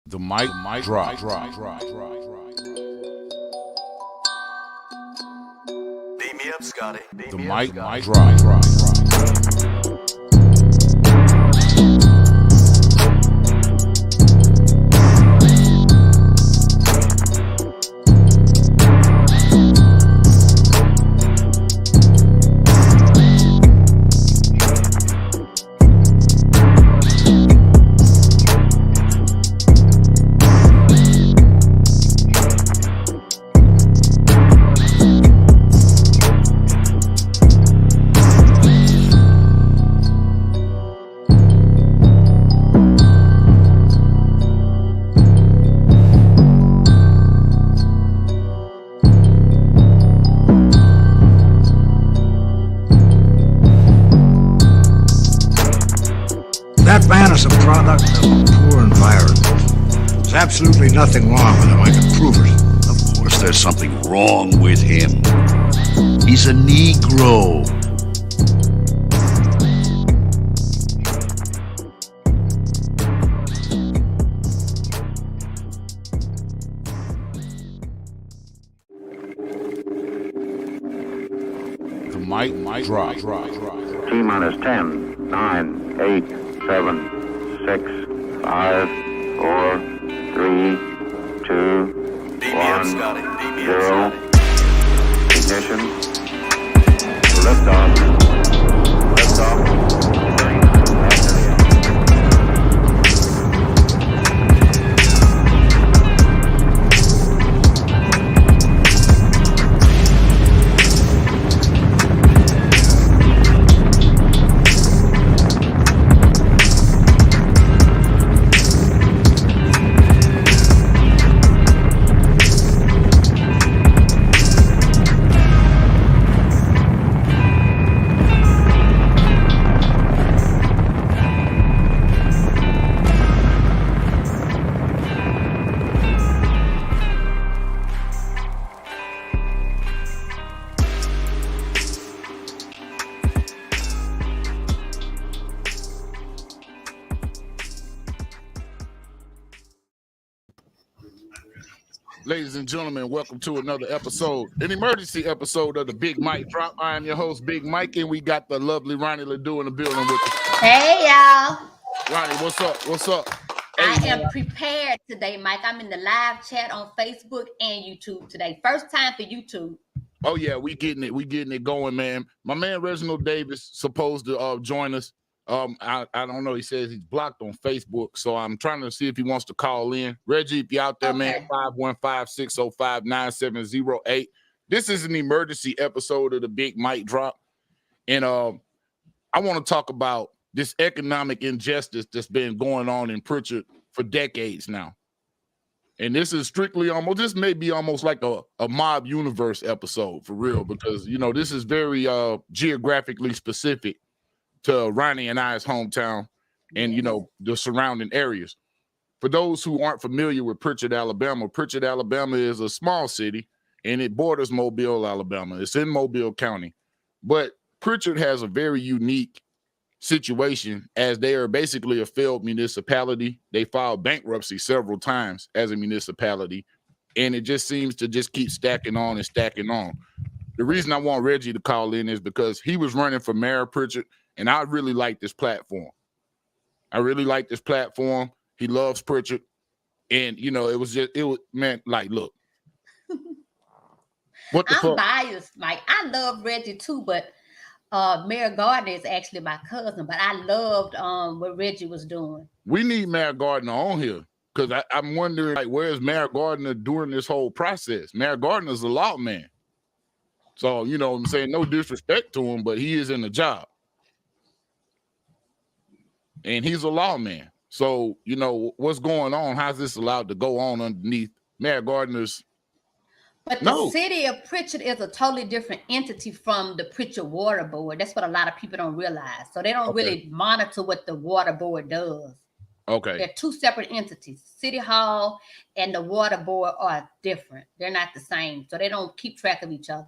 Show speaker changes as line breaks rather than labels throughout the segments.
The mic drop.
Beat me up, Scotty.
The mic drop.
That man is a product of a poor environment. There's absolutely nothing wrong with him. I can prove it.
Of course there's something wrong with him. He's a Negro.
The mic drop.
T-minus 10, 9, 8, 7, 6, 5, 4, 3, 2,
Beat me up,
1,
Scotty. Beat me up,
0.
Scotty.
Ignition. Liftoff. Liftoff.
Ladies and gentlemen, welcome to another episode, an emergency episode of the Big Mike Drop. I am your host, Big Mike, and we got the lovely Ronnie Ledoux in the building with us.
Hey, y'all.
Ronnie, what's up? What's up?
I
Hey,
am prepared today, Mike. I'm in the live chat on Facebook and YouTube today. First time for YouTube.
oh yeah, we getting it going, man. My man Reginald Davis supposed to join us. I don't know. He says he's blocked on Facebook, so I'm trying to see if he wants to call in. Reggie, if you out there, man, 515-605-9708. This is an emergency episode of the Big Mike Drop, and I want to talk about this economic injustice that's been going on in Prichard for decades now. And this is strictly this may be almost like a mob universe episode for real, because this is very geographically specific to Ronnie and I's hometown and the surrounding areas. For those who aren't familiar with Prichard, Alabama is a small city and it borders Mobile, Alabama. It's in Mobile County. But Prichard has a very unique situation, as they are basically a failed municipality. They filed bankruptcy several times as a municipality, and it just seems to just keep stacking on and stacking on. The reason I want Reggie to call in is because he was running for mayor of Prichard, and I really like this platform. He loves Prichard, and look. What the
I'm
fuck?
biased, Mike. I love Reggie too, but Mayor Gardner is actually my cousin. But I loved what Reggie was doing.
We need Mayor Gardner on here, because I'm wondering, where's Mayor Gardner during this whole process? Mayor Gardner's a lawman. So, I'm saying, no disrespect to him, but he is in the job. And he's a lawman. So, what's going on? How's this allowed to go on underneath Mayor Gardner's?
But the city of Prichard is a totally different entity from the Prichard Water Board. That's what a lot of people don't realize. So they don't really monitor what the water board does.
Okay.
They're two separate entities. City Hall and the water board are different. They're not the same. So they don't keep track of each other.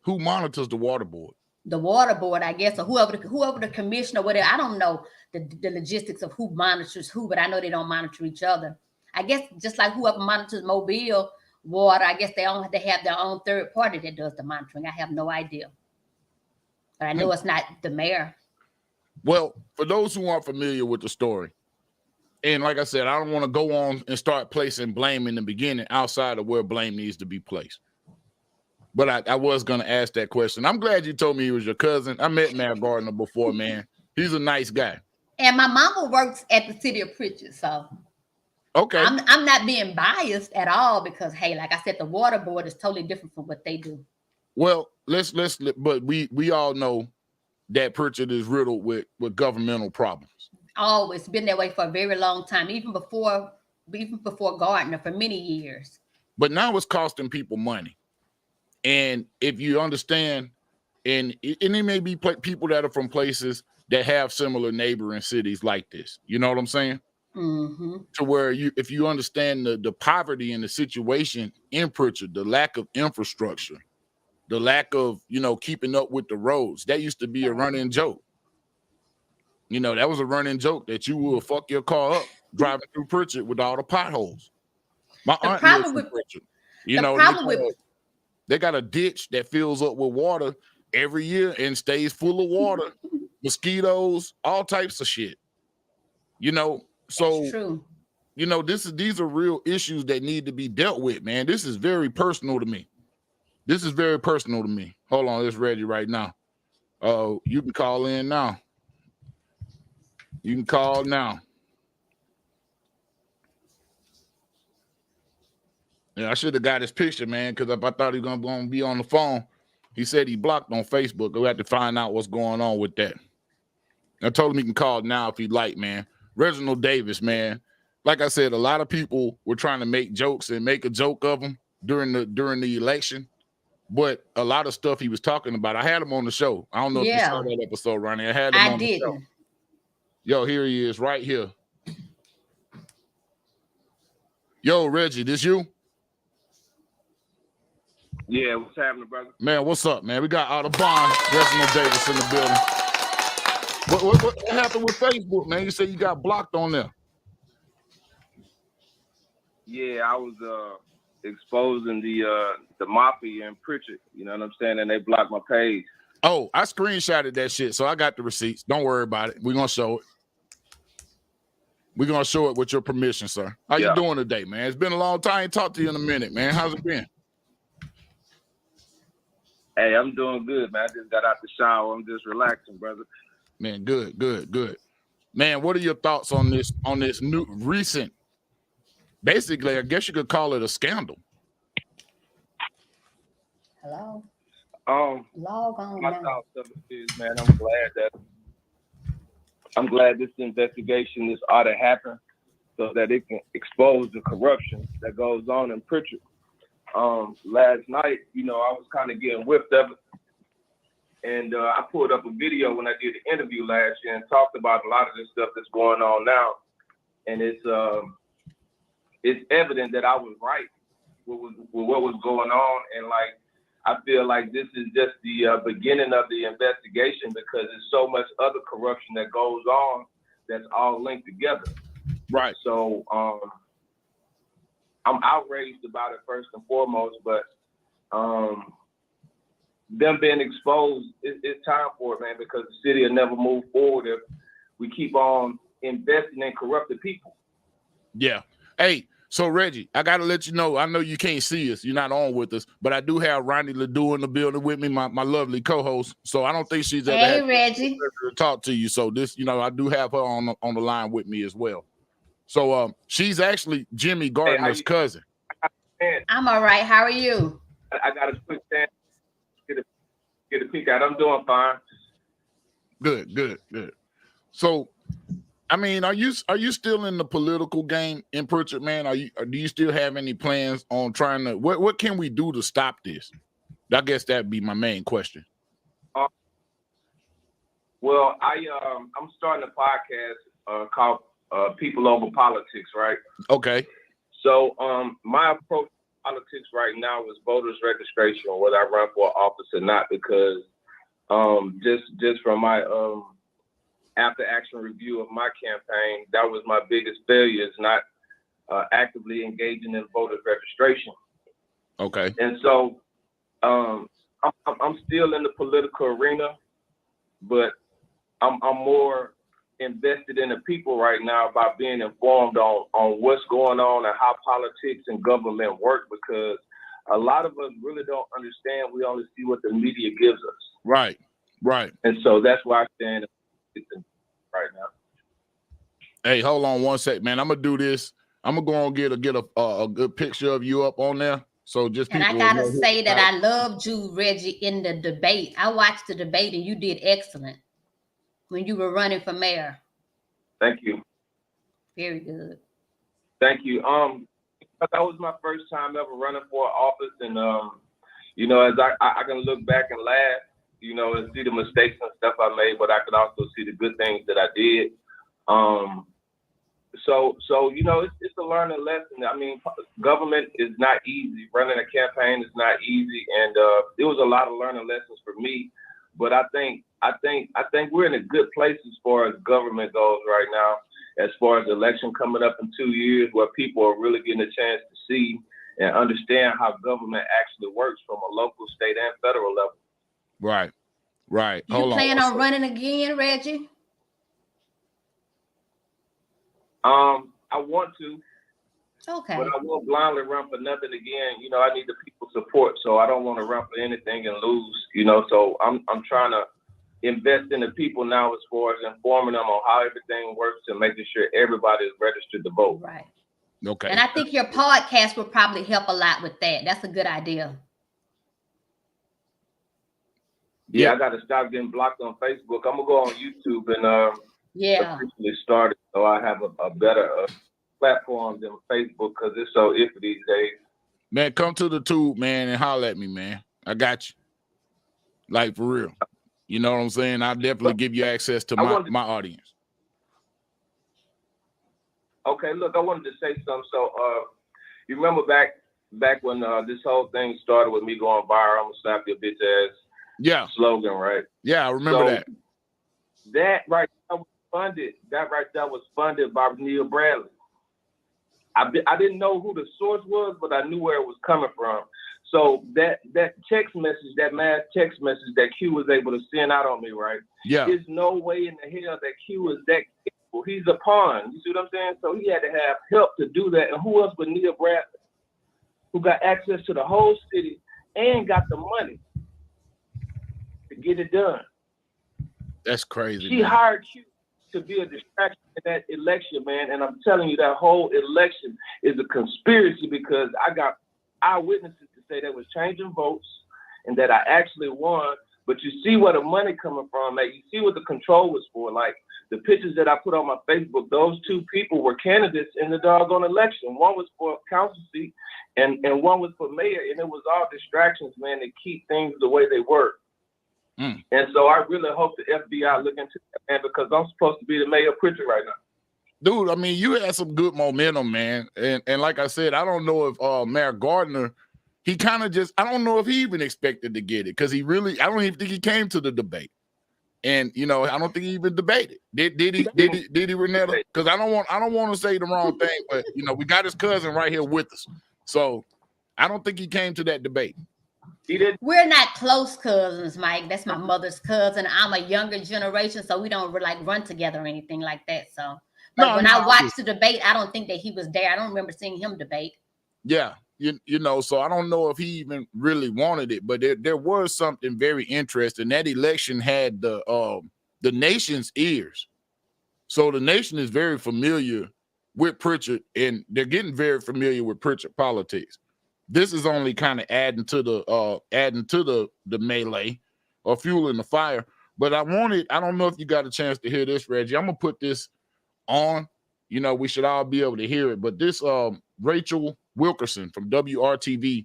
Who monitors the water board?
The water board, I guess, or whoever the commissioner, whatever. I don't know the logistics of who monitors who, but I know they don't monitor each other. I guess just like whoever monitors Mobile water, I guess they have their own third party that does the monitoring. I have no idea. But I know it's not the mayor.
Well, for those who aren't familiar with the story, and like I said, I don't want to go on and start placing blame in the beginning outside of where blame needs to be placed. But I was going to ask that question. I'm glad you told me he was your cousin. I met Matt Gardner before, man. He's a nice guy.
And my mama works at the city of Prichard, so
okay.
I'm not being biased at all because, hey, like I said, the water board is totally different from what they do.
Well, but we all know that Prichard is riddled with governmental problems.
Always been that way for a very long time, even before Gardner, for many years.
But now it's costing people money. And if you understand, and it may be people that are from places that have similar neighboring cities like this, you know what I'm saying?
Mm-hmm.
To where if you understand the poverty and the situation in Prichard, the lack of infrastructure, the lack of, keeping up with the roads, that used to be a running joke. That was a running joke that you will fuck your car up driving through Prichard with all the potholes. My aunt lives in Prichard. They got a ditch that fills up with water every year and stays full of water, mosquitoes, all types of shit. So,
that's true.
These are real issues that need to be dealt with, man. This is very personal to me. Hold on, it's ready right now. You can call in now. You can call now. Yeah, I should have got his picture, man, because I thought he was going to be on the phone. He said he blocked on Facebook. We have to find out what's going on with that. I told him he can call now if he'd like, man. Reginald Davis, man. Like I said, a lot of people were trying to make jokes and make a joke of him during the election. But a lot of stuff he was talking about, I had him on the show. I don't know if you saw that episode, Ronnie. I had him on the show. Yo, here he is right here. Yo, Reggie, this you?
Yeah, what's happening, brother?
Man, what's up, man? We got Audubon, Reginald Davis in the building. What happened with Facebook, man? You said you got blocked on there.
Yeah, I was exposing the mafia in Prichard. You know what I'm saying? And they blocked my page.
Oh, I screenshotted that shit, so I got the receipts. Don't worry about it. We're gonna show it. We're gonna show it with your permission, sir. How you doing today, man? It's been a long time. I ain't talked to you in a minute, man. How's it been?
Hey, I'm doing good, man. I just got out the shower. I'm just relaxing, brother.
Man, good. Man, what are your thoughts on this new recent, basically, I guess you could call it a scandal?
Hello?
Log on. My thoughts of it is, man, I'm glad this investigation, this ought to happen so that it can expose the corruption that goes on in Prichard. Last night, I was kind of getting whipped of it. And I pulled up a video when I did the interview last year and talked about a lot of this stuff that's going on now. And it's evident that I was right with what was going on. And I feel like this is just the beginning of the investigation because there's so much other corruption that goes on that's all linked together.
Right.
So I'm outraged about it first and foremost, but them being exposed, it's time for it, man, because the city will never move forward if we keep on investing in corrupted people.
Yeah. Hey, so Reggie, I got to let you know, I know you can't see us. You're not on with us, but I do have Ronnie Ledoux in the building with me, my lovely co-host. So I don't think she's ever had
Reggie
to talk to you. So this, I do have her on the line with me as well. So she's actually Jimmy Gardner's cousin.
I'm all right. How are you?
I got a quick chance to get a peek at. I'm doing fine.
Good. So, I mean, are you still in the political game in Prichard, man? Do you still have any plans on trying to what can we do to stop this? I guess that'd be my main question.
Well, I'm starting a podcast called People Over Politics, right?
Okay.
So my approach to politics right now is voters registration, whether I run for office or not, because just from my after action review of my campaign, that was my biggest failure, is not actively engaging in voter registration.
Okay.
And so I'm still in the political arena, but I'm more invested in the people right now by being informed on what's going on and how politics and government work, because a lot of us really don't understand. We only see what the media gives us.
Right.
And so that's why I stand right now.
Hey, hold on one sec, man. I'm gonna do this. I'm gonna go and get a good picture of you up on there. So just
and I gotta say that I loved you, Reggie, in the debate. I watched the debate and you did excellent when you were running for mayor.
Thank you.
Very good.
Thank you. That was my first time ever running for office, and you know, as I can look back and laugh, you know, and see the mistakes and stuff I made, but I could also see the good things that I did. So you know, it's a learning lesson. I mean, government is not easy. Running a campaign is not easy, and it was a lot of learning lessons for me. But I think we're in a good place as far as government goes right now. As far as the election coming up in 2 years, where people are really getting a chance to see and understand how government actually works from a local, state, and federal level.
Right.
You plan on running again, Reggie?
I want to.
Okay.
But I won't blindly run for nothing again. You know, I need the people's support, so I don't want to run for anything and lose. You know, so I'm trying to invest in the people now as far as informing them on how everything works and making sure everybody is registered to vote.
Right.
Okay.
And I think your podcast will probably help a lot with that. That's a good idea.
Yeah, I got to stop getting blocked on Facebook. I'm gonna go on YouTube and officially start it, so I have a better platform than Facebook, because it's so iffy these days.
Man, come to the tube, man, and holler at me, man. I got you. Like, for real. You know what I'm saying? I'll definitely give you access to my audience.
Okay, look, I wanted to say something. So, you remember back when this whole thing started with me going viral, I'm gonna slap your bitch ass slogan, right?
Yeah, I remember that.
That right there was funded. That right there was funded by Neil Bradley. I didn't know who the source was, but I knew where it was coming from. So that text message, that mass text message that Q was able to send out on me, right?
Yeah.
There's no way in the hell that Q is that capable. He's a pawn. You see what I'm saying? So he had to have help to do that. And who else but Neil Bradley, who got access to the whole city and got the money to get it done.
That's crazy.
She hired Q to be a distraction in that election, man. And I'm telling you, that whole election is a conspiracy, because I got eyewitnesses to say they was changing votes and that I actually won. But you see where the money coming from, man. You see what the control was for. Like the pictures that I put on my Facebook, those two people were candidates in the doggone election. One was for a council seat and one was for mayor. And it was all distractions, man, to keep things the way they were. And so I really hope the FBI look into that, man, because I'm supposed to be the mayor of Prichard right now.
Dude, I mean, you had some good momentum, man. And like I said, I don't know if Mayor Gardner, he kind of just, I don't know if he even expected to get it, because I don't even think he came to the debate. And you know, I don't think he even debated. Did he, Renetta? Because I don't want to say the wrong thing, but you know, we got his cousin right here with us. So I don't think he came to that debate.
We're not close cousins, Mike. That's my mother's cousin. I'm a younger generation, so we don't like run together or anything like that. So, but when I watched the debate, I don't think that he was there. I don't remember seeing him debate.
Yeah, you know, so I don't know if he even really wanted it, but there was something very interesting. That election had the nation's ears. So the nation is very familiar with Prichard, and they're getting very familiar with Prichard politics. This is only kind of adding to the melee or fueling the fire. But I don't know if you got a chance to hear this, Reggie. I'm gonna put this on. You know, we should all be able to hear it. But this Rachel Wilkerson from WRTV,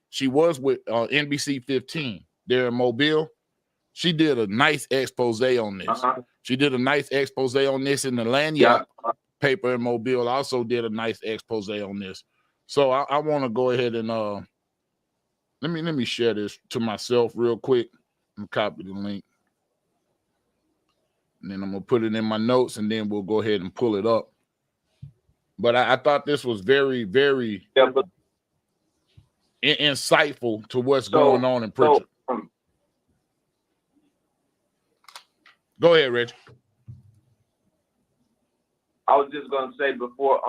she was with NBC 15 there in Mobile. She did a nice expose on this. She did a nice expose on this in the Lanyard paper in Mobile. Also did a nice expose on this. So I want to go ahead and let me share this to myself real quick and copy the link. And then I'm gonna put it in my notes, and then we'll go ahead and pull it up. But I thought this was very, very insightful to what's going on in Prichard. Go ahead, Rich.
I was just gonna say before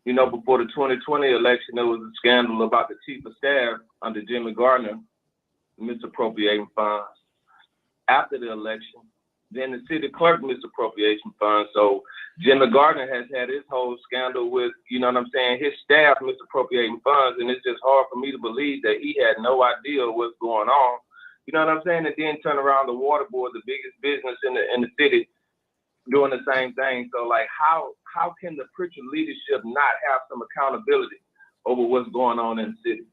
before the 2020 election, there was a scandal about the chief of staff under Jimmy Gardner misappropriating funds. After the election, then the city clerk misappropriation funds. So Jimmy Gardner has had his whole scandal with, his staff misappropriating funds, and it's just hard for me to believe that he had no idea what's going on. You know what I'm saying? And then turn around the water board, the biggest business in the city, doing the same thing. So like, how can the Prichard leadership not have some accountability over what's going on in the city?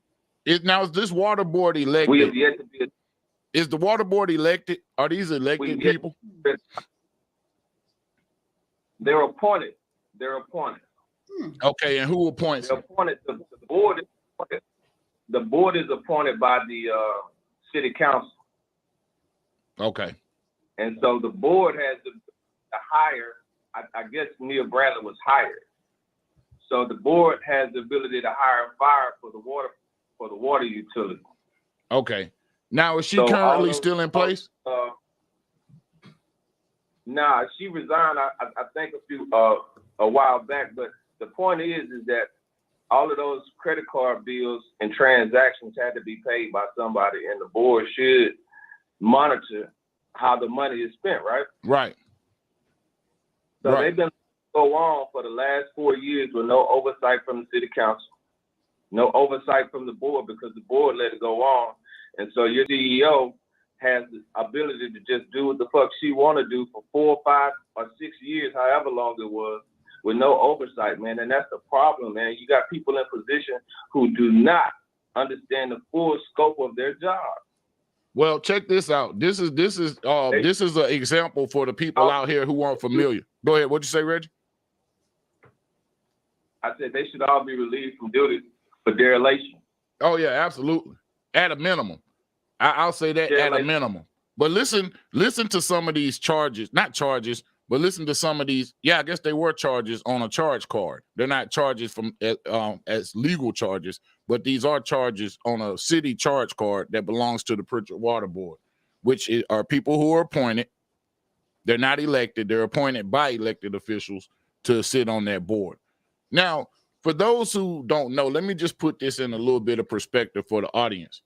Is this water board elected?
We have yet to be.
Is the water board elected? Are these elected people?
They're appointed.
Okay, and who appoints?
They're appointed. The board is appointed. The board is appointed by the city council.
Okay.
And so the board has to hire. I guess Neil Bradley was hired. So the board has the ability to hire and fire for the water utility.
Okay. Now, is she currently still in place?
Nah, she resigned. I think a while back. But the point is that all of those credit card bills and transactions had to be paid by somebody, and the board should monitor how the money is spent. Right.
Right.
So they've been go on for the last 4 years with no oversight from the city council, no oversight from the board, because the board let it go on. And so your CEO has the ability to just do what the fuck she want to do for 4, 5, or 6 years, however long it was, with no oversight, man. And that's the problem, man. You got people in position who do not understand the full scope of their job.
Well, check this out. This is an example for the people out here who aren't familiar. Go ahead. What'd you say, Reggie?
I said they should all be relieved from duty for dereliction.
Oh yeah, absolutely. At a minimum. I'll say that at a minimum. But listen to some of these charges, not charges, but listen to some of these. Yeah, I guess they were charges on a charge card. They're not charges from as legal charges, but these are charges on a city charge card that belongs to the Prichard Water Board, which are people who are appointed. They're not elected. They're appointed by elected officials to sit on that board. Now, for those who don't know, let me just put this in a little bit of perspective for the audience.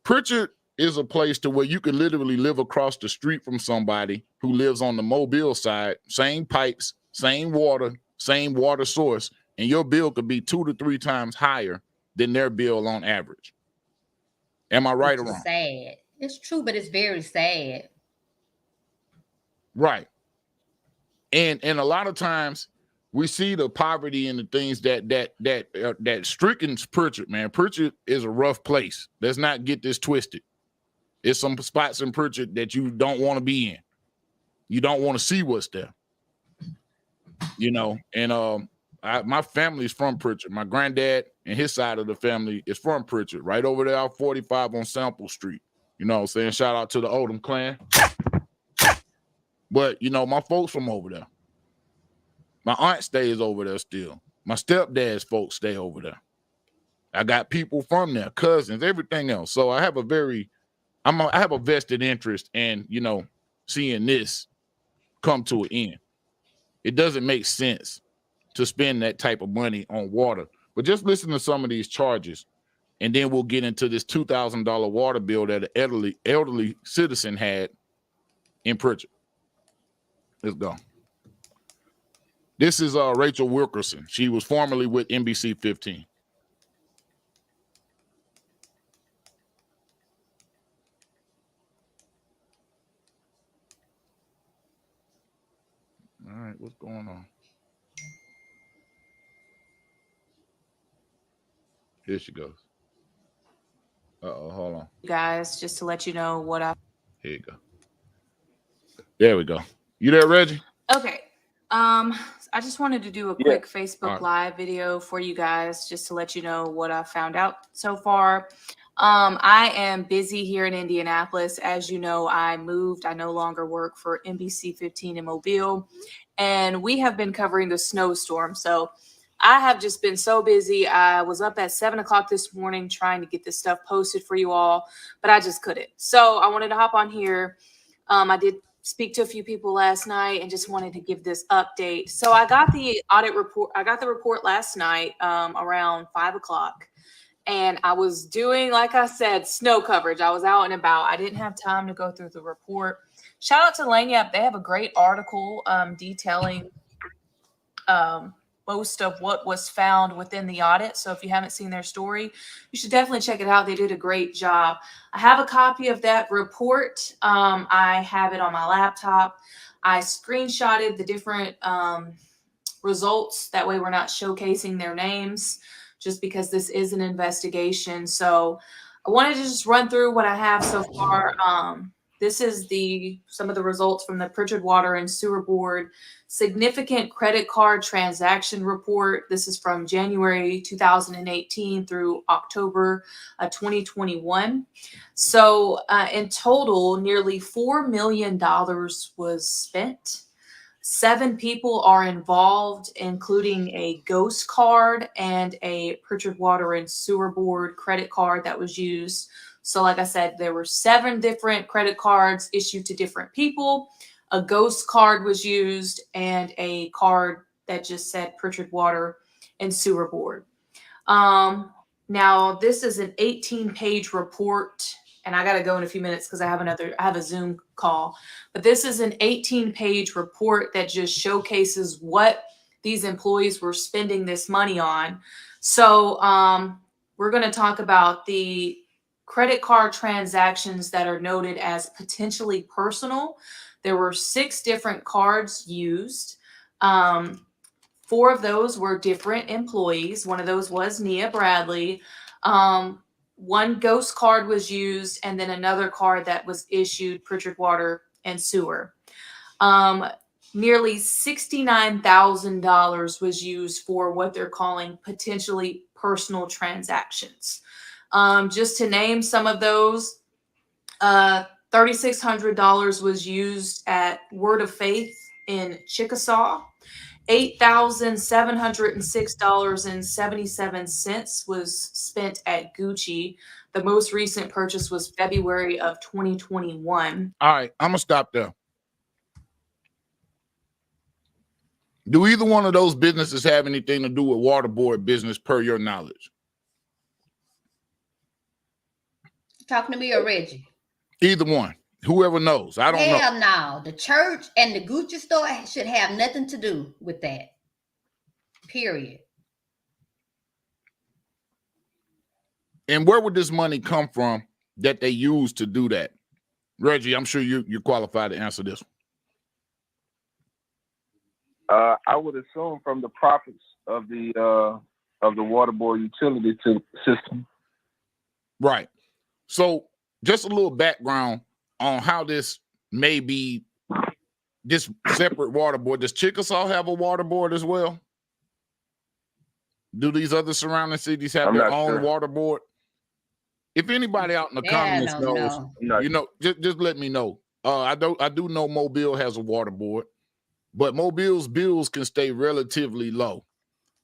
Prichard is a place to where you could literally live across the street from somebody who lives on the Mobile side, same pipes, same water source, and your bill could be 2 to 3 times higher than their bill on average. Am I right or wrong?
Sad. It's true, but it's very sad.
Right. And a lot of times we see the poverty and the things that strickens Prichard, man. Prichard is a rough place. Let's not get this twisted. It's some spots in Prichard that you don't want to be in. You don't want to see what's there. And my family's from Prichard. My granddad and his side of the family is from Prichard, right over there off 45 on Sample Street. You know what I'm saying? Shout out to the Odom clan. But, my folks from over there. My aunt stays over there still. My stepdad's folks stay over there. I got people from there, cousins, everything else. So I have I have a vested interest in, seeing this come to an end. It doesn't make sense to spend that type of money on water. But just listen to some of these charges, and then we'll get into this $2,000 water bill that an elderly citizen had in Prichard. Let's go. This is Rachel Wilkerson. She was formerly with NBC 15. All right, what's going on? Here she goes. Uh-oh, hold on.
Guys, just to let you know what I...
Here you go. There we go. You there, Reggie?
Okay. I just wanted to do a quick Facebook Live video for you guys, just to let you know what I found out so far. I am busy here in Indianapolis. As you know, I moved. I no longer work for NBC 15 in Mobile, and we have been covering the snowstorm. So I have just been so busy. I was up at 7 o'clock this morning trying to get this stuff posted for you all, but I just couldn't. So I wanted to hop on here. I did speak to a few people last night and just wanted to give this update. So I got the audit report. I got the report last night around 5 o'clock. And I was doing, like I said, snow coverage. I was out and about. I didn't have time to go through the report. Shout out to Lanyap. They have a great article detailing most of what was found within the audit. So if you haven't seen their story, you should definitely check it out. They did a great job. I have a copy of that report. I have it on my laptop. I screenshotted the different results. That way we're not showcasing their names, just because this is an investigation. So I wanted to just run through what I have so far. This is some of the results from the Prichard Water and Sewer Board Significant Credit Card Transaction Report. This is from January 2018 through October 2021. So in total, nearly $4 million was spent. 7 people are involved, including a ghost card and a Prichard Water and Sewer Board credit card that was used. So like I said, there were 7 different credit cards issued to different people. A ghost card was used and a card that just said Prichard Water and Sewer Board. Now, this is an 18-page report, and I got to go in a few minutes because I have a Zoom call. But this is an 18-page report that just showcases what these employees were spending this money on. So we're going to talk about the credit card transactions that are noted as potentially personal. There were 6 different cards used. 4 of those were different employees. One of those was Nia Bradley. One ghost card was used, and then another card that was issued Prichard Water and Sewer. Nearly $69,000 was used for what they're calling potentially personal transactions. Just to name some of those, $3,600 was used at Word of Faith in Chickasaw. $8,706.77 was spent at Gucci. The most recent purchase was February of 2021.
All right, I'm gonna stop there. Do either one of those businesses have anything to do with water board business, per your knowledge?
Talking to me or Reggie?
Either one. Whoever knows. I don't know.
Hell no. The church and the Gucci store should have nothing to do with that. Period.
And where would this money come from that they use to do that? Reggie, I'm sure you're qualified to answer this
one. I would assume from the profits of the water board utility system.
Right. So just a little background on how this may be this separate water board. Does Chickasaw have a water board as well? Do these other surrounding cities have their own water board? If anybody out in the comments knows, you know, just let me know. I do know Mobile has a water board, but Mobile's bills can stay relatively low.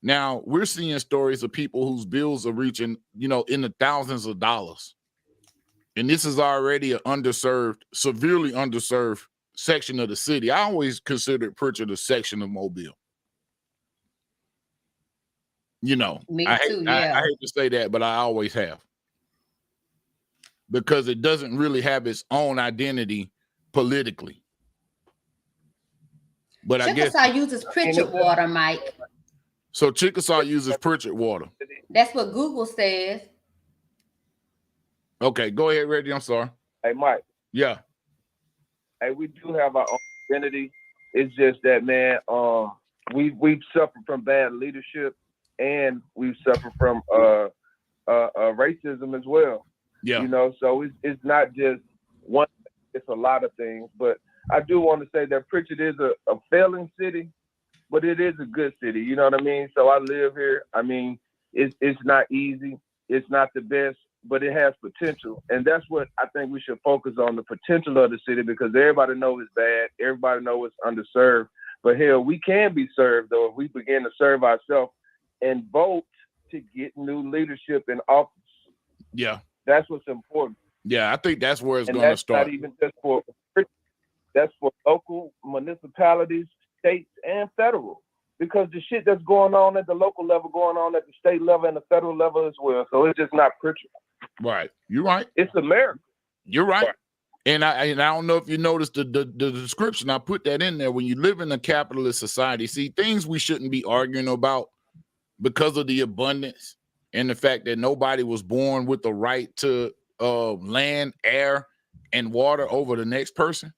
Now we're seeing stories of people whose bills are reaching, you know, in the thousands of dollars. And this is already an underserved, severely underserved section of the city. I always considered Prichard a section of Mobile. You know,
Me too, yeah.
I hate to say that, but I always have. Because it doesn't really have its own identity politically. But
Chickasaw uses Prichard Water, Mike.
So Chickasaw uses Prichard Water.
That's what Google says.
Okay, go ahead, Reggie. I'm sorry.
Hey, Mike.
Yeah.
Hey, we do have our own identity. It's just that, man, we've suffered from bad leadership, and we've suffered from racism as well.
Yeah.
You know, so it's not just one, it's a lot of things. But I do want to say that Prichard is a failing city, but it is a good city. You know what I mean? So I live here. I mean, it's not easy. It's not the best. but it has potential. And that's what I think we should focus on, the potential of the city, because everybody knows it's bad. Everybody knows it's underserved. But hell, we can be served, though, if we begin to serve ourselves and vote to get new leadership in office.
Yeah.
That's what's important.
Yeah, I think that's where it's
And
going to
that's
start.
not even just for, that's for local municipalities, states, and federal. Because the shit that's going on at the local level, going on at the state level and the federal level as well. So it's just not Prichard.
Right. You're right.
It's America.
You're right. And I don't know if you noticed the description. I put that in there. When you live in a capitalist society, see, things we shouldn't be arguing about because of the abundance and the fact that nobody was born with the right to land, air, and water over the next person.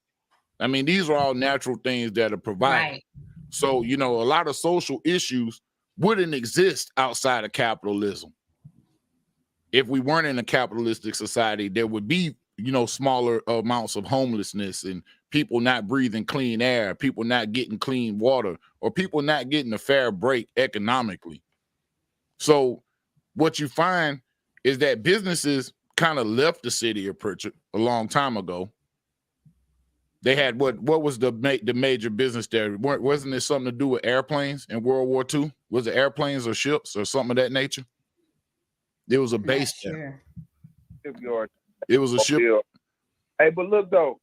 I mean, these are all natural things that are provided.
Right.
So, you know, a lot of social issues wouldn't exist outside of capitalism. If we weren't in a capitalistic society, there would be, you know, smaller amounts of homelessness and people not breathing clean air, people not getting clean water, or people not getting a fair break economically. So what you find is that businesses kind of left the city of Prichard a long time ago. They had what was the major business there? Wasn't it something to do with airplanes in World War II? Was it airplanes or ships or something of that nature? There was a base there.
Shipyard.
It was a ship.
Hey, but look though,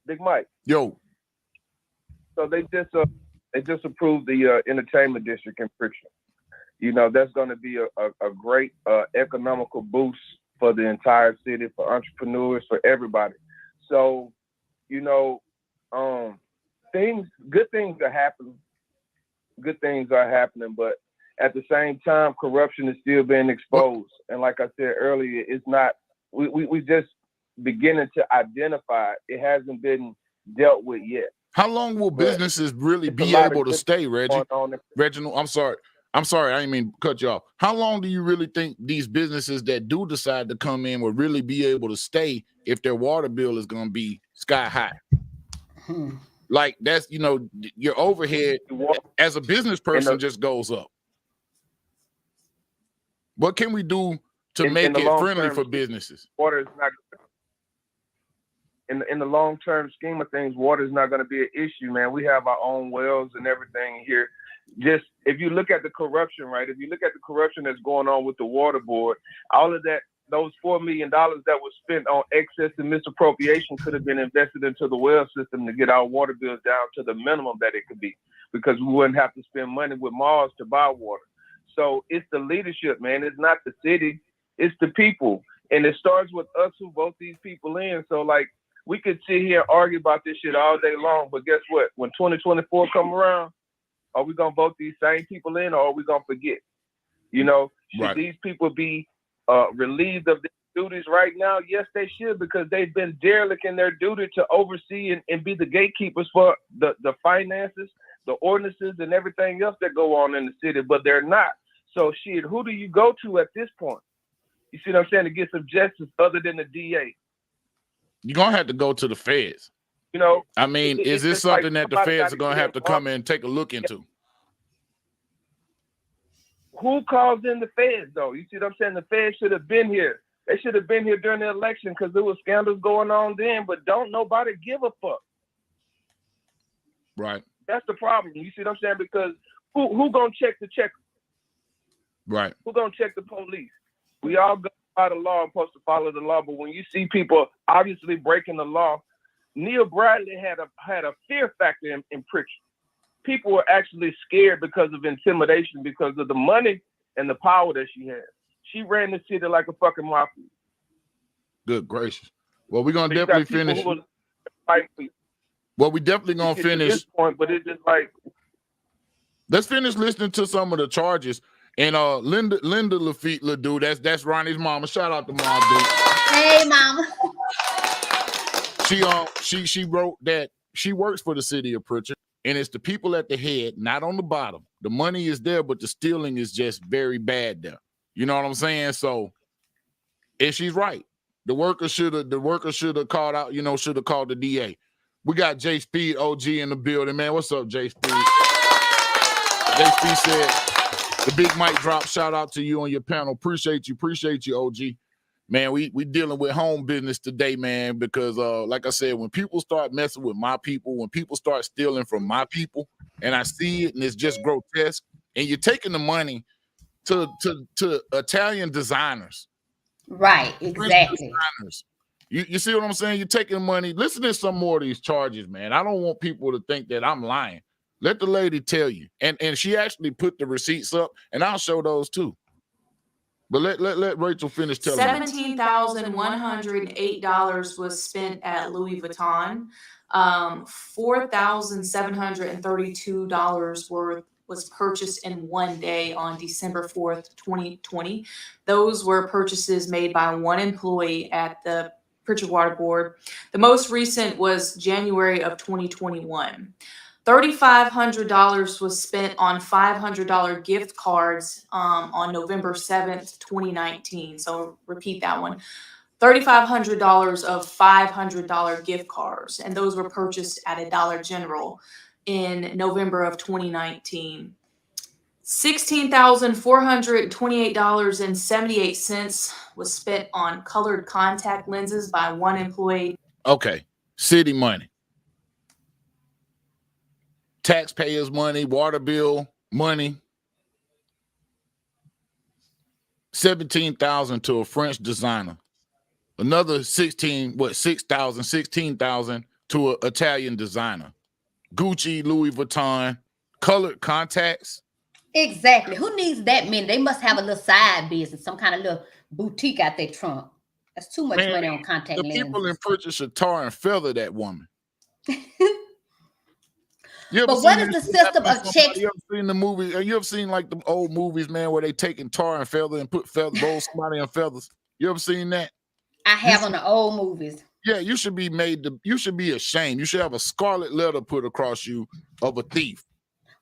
Big Mike.
Yo.
So they just approved the entertainment district in Prichard. You know, that's going to be a great economical boost for the entire city, for entrepreneurs, for everybody. So, you know, good things are happening. Good things are happening, but at the same time, corruption is still being exposed. And like I said earlier, it's not, we just beginning to identify. It hasn't been dealt with yet.
How long will businesses really be able to stay, Reggie? Reginald, I'm sorry, I didn't mean to cut you off. How long do you really think these businesses that do decide to come in will really be able to stay if their water bill is going to be sky high? Like, that's, you know, your overhead as a business person just goes up. What can we do to make it friendly for businesses?
Water is not, in the long-term scheme of things, water is not going to be an issue, man. We have our own wells and everything here. Just, if you look at the corruption, right? If you look at the corruption that's going on with the water board, all of that, those $4 million that was spent on excess and misappropriation could have been invested into the well system to get our water bills down to the minimum that it could be, because we wouldn't have to spend money with Mars to buy water. So it's the leadership, man. It's not the city. It's the people. And it starts with us who vote these people in. So, like, we could sit here and argue about this shit all day long, but guess what? When 2024 come around, are we going to vote these same people in, or are we going to forget? You know, should these people be relieved of their duties right now? Yes, they should, because they've been derelict in their duty to oversee and be the gatekeepers for the finances, the ordinances, and everything else that go on in the city, but they're not. So, shit, who do you go to at this point? You see what I'm saying? To get some justice other than the DA. You're
going to have to go to the feds.
You know,
I mean, is this something that the feds are going to have to come in and take a look into?
Who calls in the feds, though? You see what I'm saying? The feds should have been here. They should have been here during the election, because there was scandals going on then, but don't nobody give a fuck.
Right.
That's the problem. You see what I'm saying? Because who gonna check the checker?
Right.
Who gonna check the police? We all go by the law and supposed to follow the law, but when you see people obviously breaking the law, Neil Bradley had a fear factor in Prichard. People were actually scared because of intimidation, because of the money and the power that she had. She ran the city like a fucking mafia.
Good gracious. Well, we're gonna definitely finish. Well, we definitely gonna finish.
This point, but it's just like,
let's finish listening to some of the charges. And Linda Lafitte, LaDue, that's Ronnie's mama. Shout out to Mom, dude.
Hey, mama.
She wrote that she works for the city of Prichard, and it's the people at the head, not on the bottom. The money is there, but the stealing is just very bad there. You know what I'm saying? So, and she's right. The worker should have called out, you know, should have called the DA. We got J Speed OG in the building, man. What's up, J Speed? J Speed said the big mic drop. Shout out to you on your panel. Appreciate you, OG. man, we dealing with home business today, man, because like I said, when people start messing with my people, when people start stealing from my people, and I see it and it's just grotesque, and you're taking the money to Italian designers.
Right, exactly.
Designers. You see what I'm saying? You're taking the money. Listen to some more of these charges, man. I don't want people to think that I'm lying. Let the lady tell you. And she actually put the receipts up, and I'll show those too. But let Rachel finish telling me.
$17,108 was spent at Louis Vuitton. $4,732 worth was purchased in one day on December 4th, 2020. Those were purchases made by one employee at the Prichard Water Board. The most recent was January of 2021. $3,500 was spent on $500 gift cards on November 7th, 2019. So repeat that one. $3,500 of $500 gift cards, and those were purchased at a Dollar General in November of 2019. $16,428.78 was spent on colored contact lenses by one employee.
Okay, city money, taxpayers' money, water bill money. $17,000 to a French designer. Another 16,000 to an Italian designer. Gucci, Louis Vuitton, colored contacts.
Exactly. Who needs that many? They must have a little side business, some kind of little boutique out their trunk. That's too much money on contact lenses.
The people in Prichard should tar and feather that woman.
But what is the system of checks?
You ever seen the movie? You ever seen like the old movies, man, where they taking tar and feather and put roll somebody in feathers? You ever seen that?
I have on the old movies.
Yeah, you should be you should be ashamed. You should have a scarlet letter put across you of a thief.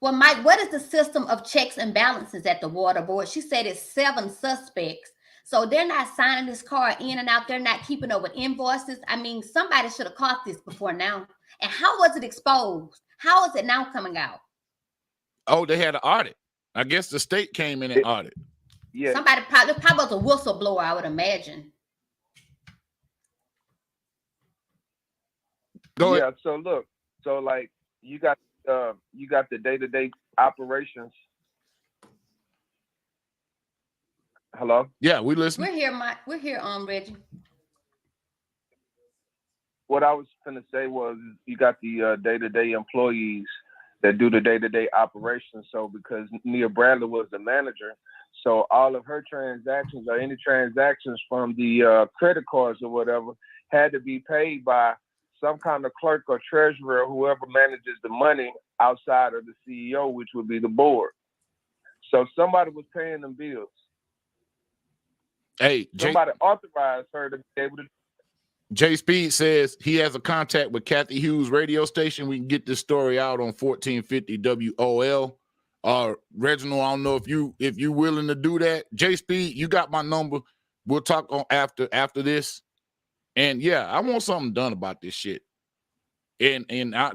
Well, Mike, what is the system of checks and balances at the water board? She said it's 7 suspects. So they're not signing this card in and out. They're not keeping up with invoices. I mean, somebody should have caught this before now. And how was it exposed? How is it now coming out?
Oh, they had an audit. I guess the state came in and audited.
Yeah.
Somebody probably was a whistleblower, I would imagine.
Go ahead.
Yeah. So look, so like you got the day-to-day operations. Hello?
Yeah, we listen.
We're here, Mike. We're here, Reggie.
What I was gonna say was you got the day-to-day employees that do the day-to-day operations. So because Nia Bradley was the manager, so all of her transactions or any transactions from the credit cards or whatever had to be paid by some kind of clerk or treasurer or whoever manages the money outside of the CEO, which would be the board. So somebody was paying them bills.
Hey,
somebody authorized her to be able to.
Jay Speed says he has a contact with Kathy Hughes radio station. We can get this story out on 1450 WOL. Reginald, I don't know if you willing to do that. Jay Speed, you got my number. We'll talk on after this. And yeah, I want something done about this shit. And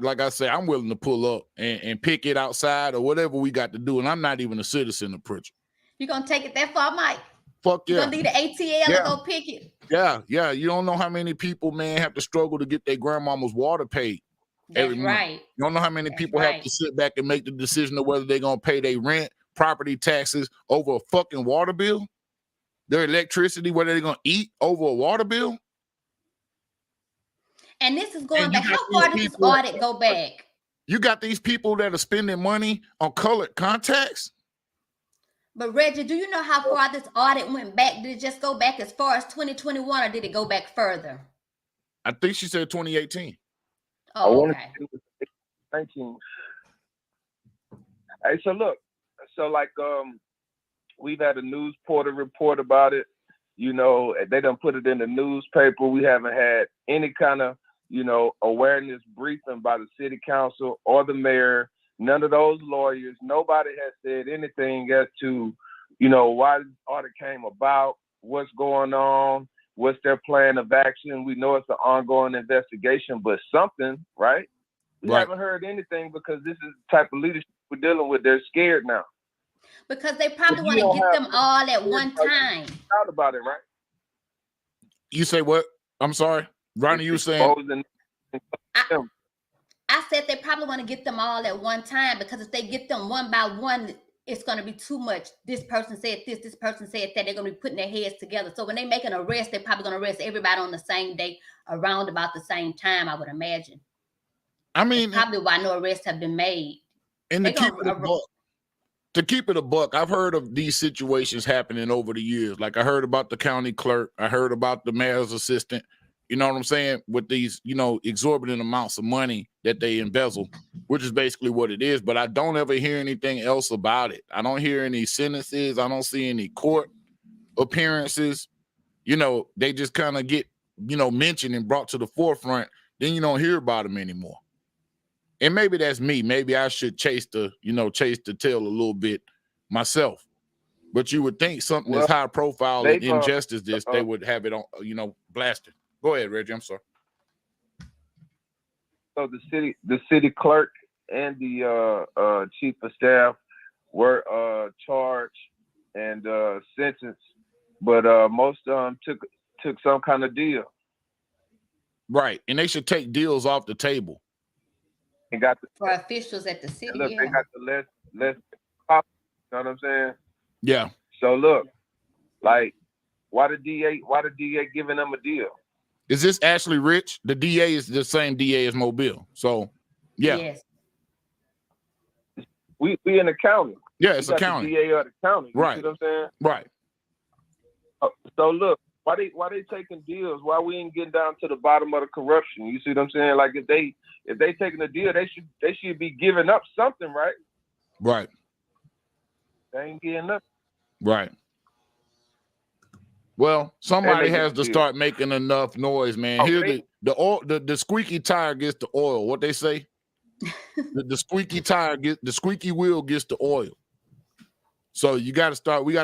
like I say, I'm willing to pull up and pick it outside or whatever we got to do. And I'm not even a citizen of Prichard.
You gonna take it that far, Mike?
Fuck yeah.
You gonna need an ATL and go pick it?
Yeah. You don't know how many people, man, have to struggle to get their grandmama's water paid.
That's right.
You don't know how many people have to sit back and make the decision of whether they're gonna pay their rent, property taxes over a fucking water bill, their electricity, whether they're gonna eat over a water bill.
And this is going back. How far does this audit go back?
You got these people that are spending money on colored contacts.
But Reggie, do you know how far this audit went back? Did it just go back as far as 2021 or did it go back further?
I think she said 2018.
Oh, okay.
19. Hey, so look, so like we've had a news portal report about it. You know, they done put it in the newspaper. We haven't had any kind of, awareness briefing by the city council or the mayor. None of those lawyers, nobody has said anything as to, why this audit came about, what's going on, what's their plan of action. We know it's an ongoing investigation, but something, right? We haven't heard anything because this is the type of leadership we're dealing with. They're scared now.
Because they probably want to get them all at one time.
Out about it, right?
You say what? I'm sorry, Ronnie. You saying?
I said they probably want to get them all at one time, because if they get them one by one, it's going to be too much. This person said this person said that. They're going to be putting their heads together. So when they make an arrest, they're probably going to arrest everybody on the same day, around about the same time, I would imagine.
I mean,
that's probably why no arrests have been made.
And to keep it a buck, I've heard of these situations happening over the years. Like I heard about the county clerk. I heard about the mayor's assistant. You know what I'm saying? With these, exorbitant amounts of money that they embezzle, which is basically what it is. But I don't ever hear anything else about it. I don't hear any sentences. I don't see any court appearances. They just kind of get, mentioned and brought to the forefront. Then you don't hear about them anymore. And maybe that's me. Maybe I should chase the tail a little bit myself. But you would think something that's high profile and injustice they would have it on, blasted. Go ahead, Reggie. I'm sorry.
So the city clerk and the chief of staff were charged and sentenced, but most of them took some kind of deal.
Right, and they should take deals off the table.
And got
for officials at the city.
Look, they got the less. You know what I'm saying?
Yeah.
So look, like, why the DA giving them a deal?
Is this Ashley Rich? The DA is the same DA as Mobile. So, yeah.
Yes.
We in the county.
Yeah, it's a county.
The DA of the county. You
right.
See what I'm saying?
Right.
So look, why they taking deals? Why we ain't getting down to the bottom of the corruption? You see what I'm saying? Like if they taking a deal, they should be giving up something, right?
Right.
They ain't getting up.
Right. Well, somebody has to start making enough noise, man. Here the squeaky tire gets the oil. What they say? the squeaky tire the squeaky wheel gets the oil. So we got to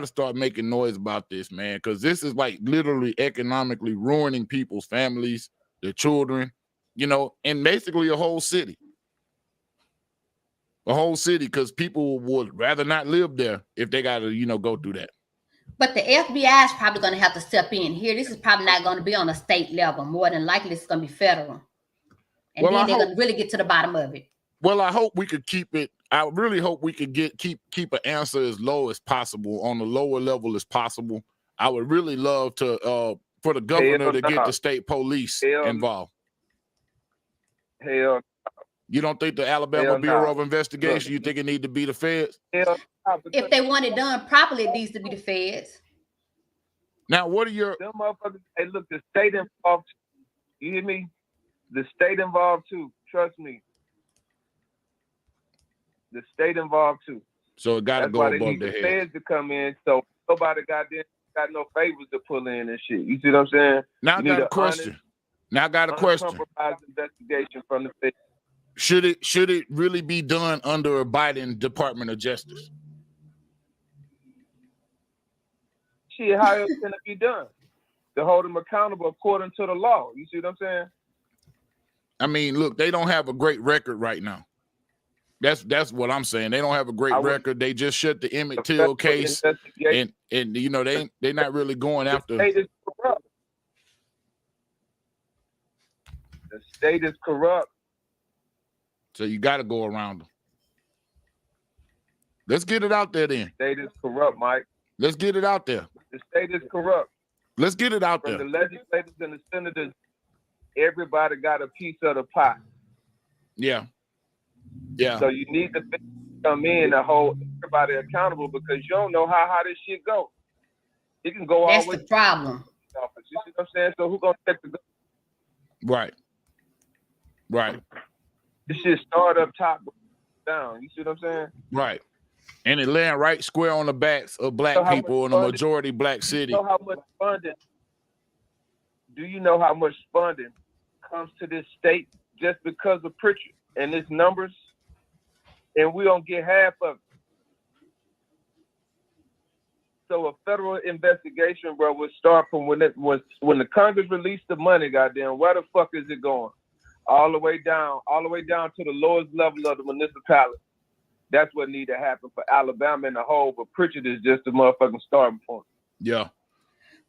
start making noise about this, man, because this is like literally economically ruining people's families, their children, and basically a whole city. A whole city, because people would rather not live there if they got to, go through that.
But the FBI is probably going to have to step in here. This is probably not going to be on a state level. More than likely, it's going to be federal. And then they're going to really get to the bottom of it.
Well, I hope we could keep it. I really hope we could keep an answer as low as possible, on the lower level as possible. I would really love to for the governor to get the state police involved.
Hell.
You don't think the Alabama Bureau of Investigation, you think it need to be the feds?
If they want it done properly, it needs to be the feds.
Now, what are your...
Them motherfuckers, hey, look, the state involved. You hear me? The state involved too. Trust me. The state involved too.
So it got to go above their head.
Feds to come in, so nobody got no favors to pull in and shit. You see what I'm saying?
Now I got a question.
Uncompromised investigation from the feds.
Should it really be done under a Biden Department of Justice?
Shit, how else can it be done? To hold them accountable according to the law. You see what I'm saying?
I mean, look, they don't have a great record right now. That's what I'm saying. They don't have a great record. They just shut the Emmett Till case, and they're not really going after.
The state is corrupt. The state is corrupt.
So you got to go around them. Let's get it out there then.
The state is corrupt, Mike.
Let's get it out there.
The state is corrupt.
Let's get it out there.
From the legislators and the senators, everybody got a piece of the pie.
Yeah. Yeah.
So you need to come in and hold everybody accountable, because you don't know how this shit goes. It can go all
That's
the way.
That's the problem.
You see what I'm saying? So who's gonna check the?
Right. Right.
This shit start up top, down. You see what I'm saying?
Right. And it land right square on the backs of black people in a majority black city.
You know how much funding? Do you know how much funding comes to this state just because of Prichard and its numbers? And we don't get half of it. So a federal investigation, bro, would start from when the Congress released the money. Goddamn, where the fuck is it going? All the way down to the lowest level of the municipality. That's what need to happen for Alabama in the whole. But Prichard is just a motherfucking starting point.
Yeah.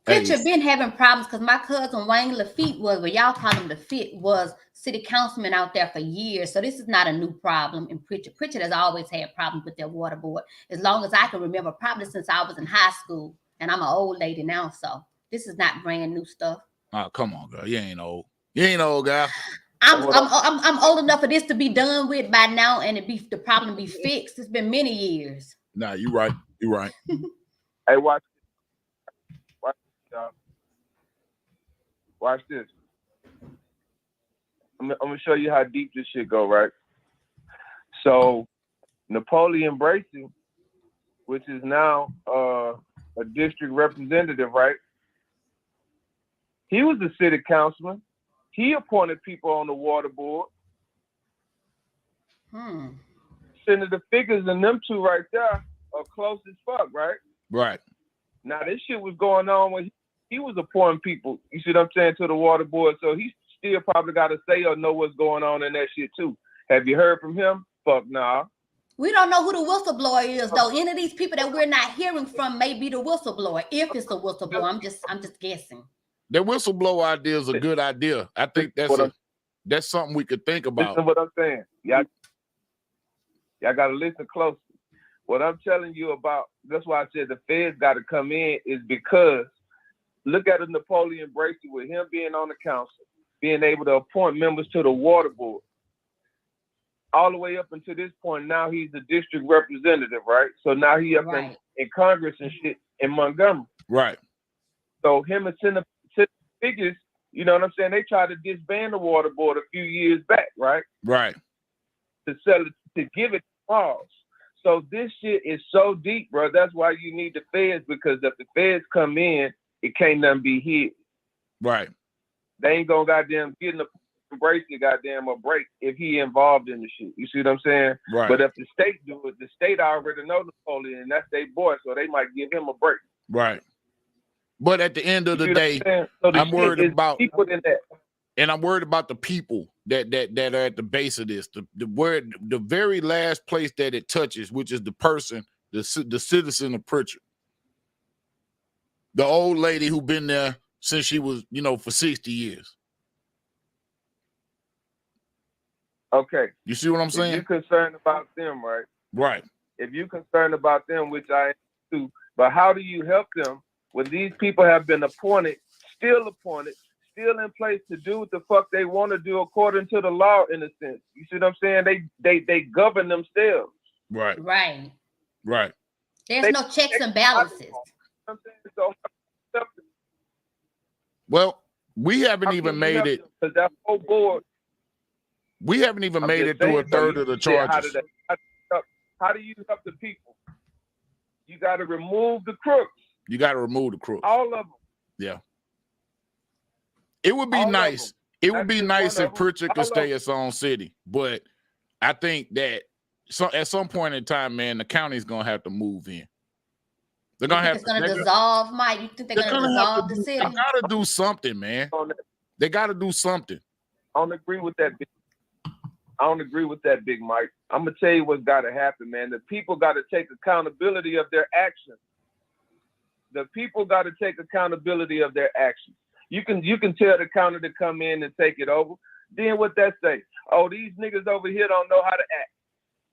Prichard been having problems because my cousin Wayne Lafitte was, well, y'all call him Lafitte, was city councilman out there for years. So this is not a new problem in Prichard. Prichard has always had problems with their water board, as long as I can remember, probably since I was in high school. And I'm an old lady now, so this is not brand new stuff.
Oh, come on, girl. You ain't old. You ain't old, girl.
I'm old enough for this to be done with by now, and the problem be fixed. It's been many years.
Nah, you right. You right.
Hey, watch this. I'm gonna show you how deep this shit go, right? So Napoleon Bracey, which is now a district representative, right? He was a city councilman. He appointed people on the water board. Senator Figures and them two right there are close as fuck, right?
Right.
Now this shit was going on when he was appointing people, you see what I'm saying, to the water board. So he still probably got to say or know what's going on in that shit too. Have you heard from him? Fuck nah.
We don't know who the whistleblower is though. Any of these people that we're not hearing from may be the whistleblower. If it's a whistleblower, I'm just guessing.
That whistleblower idea is a good idea. I think that's something we could think about.
Listen what I'm saying. Y'all got to listen closely. What I'm telling you about, that's why I said the feds got to come in, is because look at a Napoleon Bracey with him being on the council, being able to appoint members to the water board. All the way up until this point, now he's a district representative, right? So now he up in Congress and shit in Montgomery.
Right.
So him and Senator Figures, you know what I'm saying? They tried to disband the water board a few years back, right?
Right.
To sell it, to give it pause. So this shit is so deep, bro. That's why you need the feds, because if the feds come in, it can't nothing be hid.
Right.
They ain't gonna goddamn get in the Bracey goddamn a break if he involved in the shit. You see what I'm saying?
Right.
But if the state do it, the state already know Napoleon, and that's their boy, so they might give him a break.
Right. But at the end of the day,
so
I'm worried about
people in that.
And I'm worried about the people that are at the base of this. The very last place that it touches, which is the person, the citizen of Prichard. The old lady who been there since she was, for 60 years.
Okay.
You see what I'm saying?
If you're concerned about them, right?
Right.
If you're concerned about them, which I am too, but how do you help them when these people have been appointed, still in place to do what the fuck they want to do according to the law, in a sense? You see what I'm saying? They govern themselves.
Right.
Right.
Right.
There's no checks and balances.
Well, we haven't even made it.
Because that whole board.
We haven't even made it through a third of the charges.
How do you help the people? You got to remove the crooks.
You got to remove the crooks.
All of them.
Yeah. It would be nice. It would be nice if Prichard could stay its own city. But I think that at some point in time, man, the county's going to have to move in. They're going to have to.
It's going to dissolve, Mike. You think they're going to dissolve the city?
They got to do something, man. They got to do something.
I don't agree with that. I don't agree with that, Big Mike. I'm going to tell you what's got to happen, man. The people got to take accountability of their actions. The people got to take accountability of their actions. You can tell the county to come in and take it over. Then what that say? Oh, these niggas over here don't know how to act.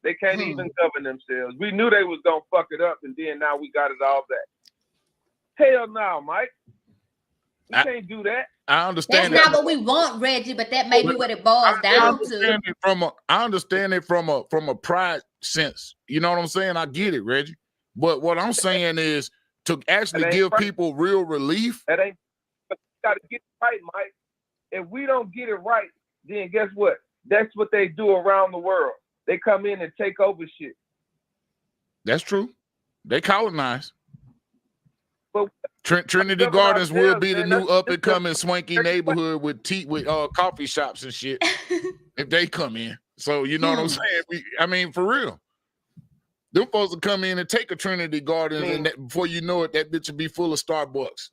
They can't even govern themselves. We knew they was going to fuck it up, and then now we got it all back. Hell no, Mike. You can't do that.
I understand.
That's not what we want, Reggie, but that may be what it boils down to.
I understand it from a pride sense. You know what I'm saying? I get it, Reggie. But what I'm saying is to actually give people real relief.
That ain't. You got to get it right, Mike. If we don't get it right, then guess what? That's what they do around the world. They come in and take over shit.
That's true. They colonize.
But
Trinity Gardens will be the new up-and-coming swanky neighborhood with coffee shops and shit if they come in. So you know what I'm saying? For real. Them folks will come in and take a Trinity Gardens, and before you know it, that bitch will be full of Starbucks.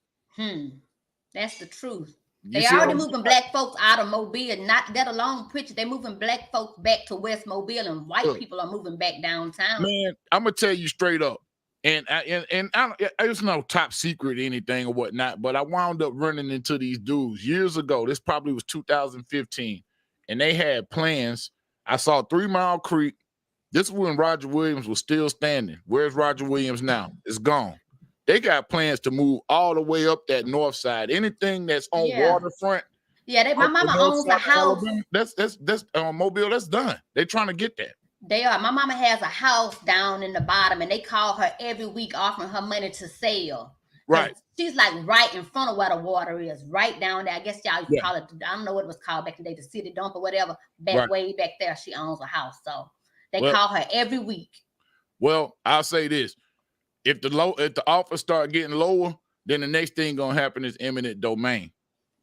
That's the truth. They already moving black folks out of Mobile, not that alone, Prichard. They moving black folks back to West Mobile, and white people are moving back downtown.
Man, I'm gonna tell you straight up. And it's no top secret anything or whatnot, but I wound up running into these dudes years ago. This probably was 2015, and they had plans. I saw 3 Mile Creek. This is when Roger Williams was still standing. Where's Roger Williams now? It's gone. They got plans to move all the way up that north side. Anything that's on waterfront.
Yeah, my mama owns a house.
That's Mobile. That's done. They're trying to get that.
They are. My mama has a house down in the bottom, and they call her every week offering her money to sell.
Right.
She's like right in front of where the water is, right down there. I guess y'all call it, I don't know what it was called back in the day, the city dump or whatever. Way back there, she owns a house. So they call her every week.
Well, I'll say this. If the offers start getting lower, then the next thing gonna happen is eminent domain.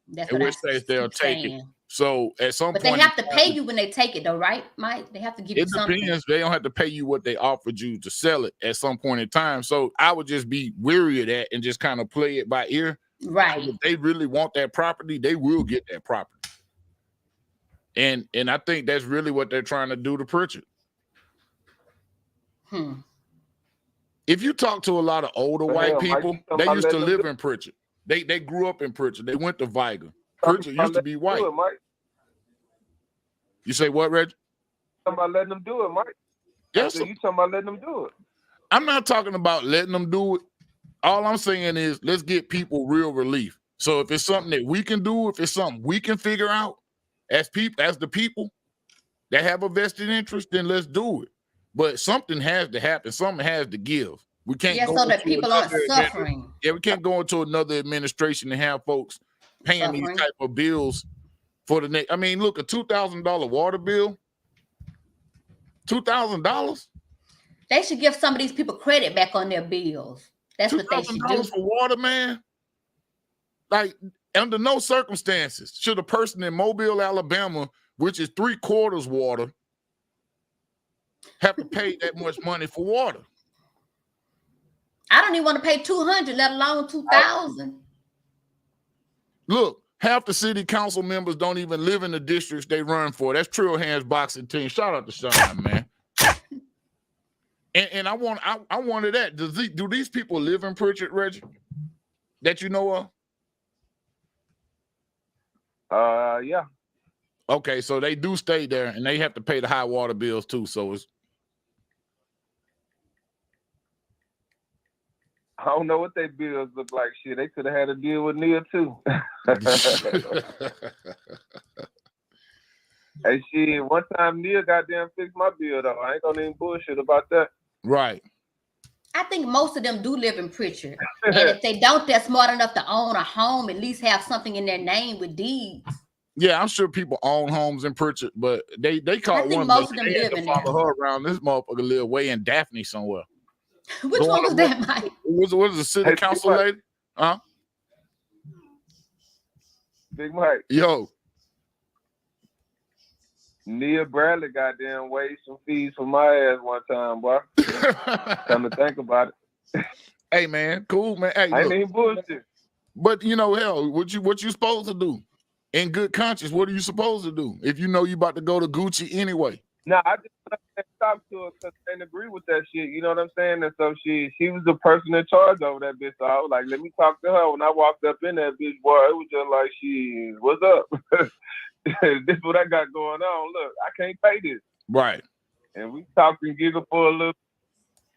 That's
in
what
which case they'll take it. So at some point,
they have to pay you when they take it, though, right, Mike? They have to give you something.
It depends. They don't have to pay you what they offered you to sell it at some point in time. So I would just be weary of that and just kind of play it by ear.
Right.
So if they really want that property, they will get that property. And I think that's really what they're trying to do to Prichard. If you talk to a lot of older white people, they used to live in Prichard. They grew up in Prichard. They went to Viger. Prichard used to be white. You say what, Reg?
Talking about letting them do it, Mike.
Yes.
You talking about letting them do it?
I'm not talking about letting them do it. All I'm saying is let's get people real relief. So if it's something that we can do, if it's something we can figure out as the people that have a vested interest, then let's do it. But something has to happen. Something has to give. We can't go
so that people aren't suffering.
Yeah, we can't go into another administration and have folks paying these type of bills for the next. I mean, look, a $2,000 water bill. $2,000.
They should give some of these people credit back on their bills. That's what they should do.
$2,000 for water, man. Like, under no circumstances should a person in Mobile, Alabama, which is 3/4 water, have to pay that much money for water.
I don't even want to pay $200, let alone $2,000.
Look, half the city council members don't even live in the districts they run for. That's Trill Hands boxing team. Shout out to Sean, man. And I wanted that. Do these people live in Prichard, Reggie? That you know
of? Yeah.
Okay, so they do stay there, and they have to pay the high water bills too. So it's.
I don't know what their bills look like. Shit, they could have had a deal with Nia too. Hey, shit, one time Nia goddamn fixed my bill though. I ain't gonna even bullshit about that.
Right.
I think most of them do live in Prichard. And if they don't, they're smart enough to own a home, at least have something in their name with deeds.
Yeah, I'm sure people own homes in Prichard, but they caught one.
Most of them live in there.
Follow her around. This motherfucker live way in Daphne somewhere.
Which one was that, Mike?
What is the city council lady? Huh?
Big Mike.
Yo.
Nia Bradley goddamn waived some fees for my ass one time, boy. Come to think about it.
Hey man, cool man. Hey,
I ain't even bullshit.
But you know, hell, what you supposed to do? In good conscience, what are you supposed to do if you know you about to go to Gucci anyway?
No, I just talked to her because I didn't agree with that shit. You know what I'm saying? And so she was the person in charge over that bitch. So I was like, let me talk to her. When I walked up in that bitch, boy, it was just like, shit, what's up? This is what I got going on. Look, I can't pay this.
Right.
And we talked and giggled for a little,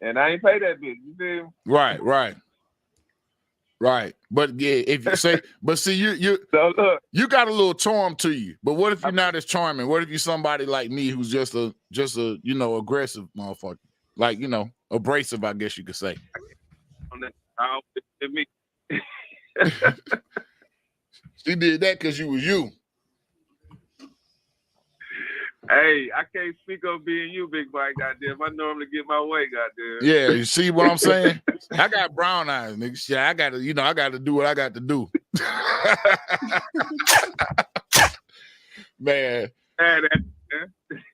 and I ain't pay that bitch. You see?
Right. But yeah, if you say, but see, you got a little charm to you. But what if you're not as charming? What if you're somebody like me who's just a aggressive motherfucker, like abrasive, I guess you could say. She did that because you was you.
Hey, I can't speak on being you, Big Mike, goddamn. I normally get my way, goddamn.
Yeah, you see what I'm saying? I got brown eyes, nigga. Shit, I gotta do what I got to do. Man.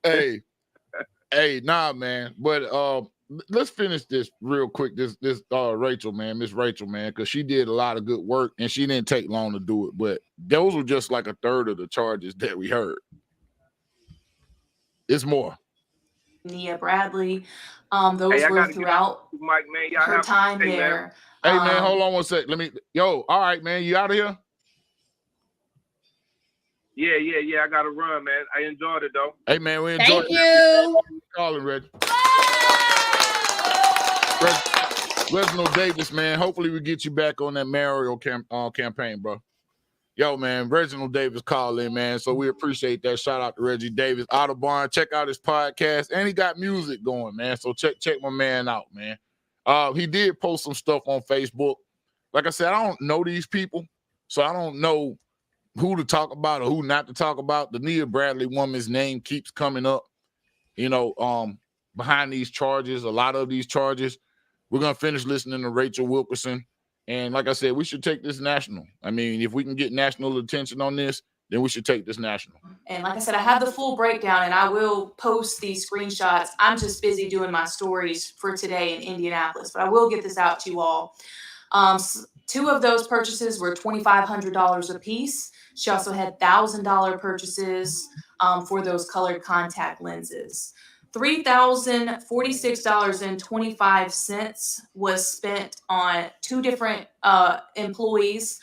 Hey, nah, man. But let's finish this real quick. This Rachel, man, Miss Rachel, man, because she did a lot of good work and she didn't take long to do it. But those were just like a third of the charges that we heard. It's more.
Nia Bradley. Those
Hey, I
were
gotta get
throughout
out, Mike, man. Y'all
her
have
time
hey, man.
there.
Hey man, hold on one sec. All right, man. You out of here?
Yeah. I gotta run, man. I enjoyed it though.
Hey man, we enjoyed
Thank you.
calling, Reggie. Reginald Davis, man. Hopefully we get you back on that Mayoral campaign, bro. Yo, man, Reginald Davis called in, man. So we appreciate that. Shout out to Reggie Davis. Audubon, check out his podcast. And he got music going, man. So check my man out, man. He did post some stuff on Facebook. Like I said, I don't know these people, so I don't know who to talk about or who not to talk about. The Nia Bradley woman's name keeps coming up, behind these charges, a lot of these charges. We're going to finish listening to Rachel Wilkerson. And like I said, we should take this national. I mean, if we can get national attention on this, then we should take this national.
And like I said, I have the full breakdown and I will post these screenshots. I'm just busy doing my stories for today in Indianapolis, but I will get this out to you all. 2 of those purchases were $2,500 a piece. She also had $1,000 purchases for those colored contact lenses. $3,046.25 was spent on 2 different employees,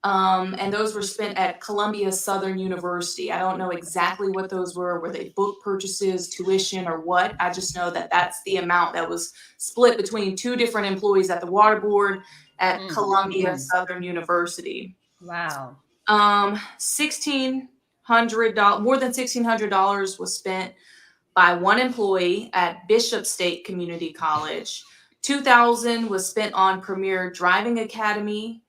and those were spent at Columbia Southern University. I don't know exactly what those were. Were they book purchases, tuition, or what? I just know that that's the amount that was split between 2 different employees at the water board at Columbia Southern University.
Wow.
$1,600, more than $1,600 was spent by 1 employee at Bishop State Community College. $2,000 was spent on Premier Driving Academy.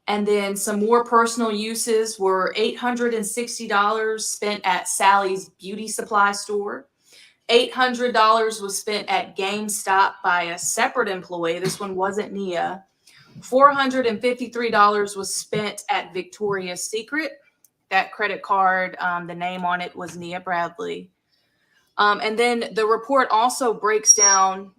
And then some more personal uses were $860 spent at Sally's Beauty Supply Store. $800 was spent at GameStop by a separate employee. This one wasn't Nia. $453 was spent at Victoria's Secret. That credit card, the name on it was Nia Bradley. And then the report also breaks down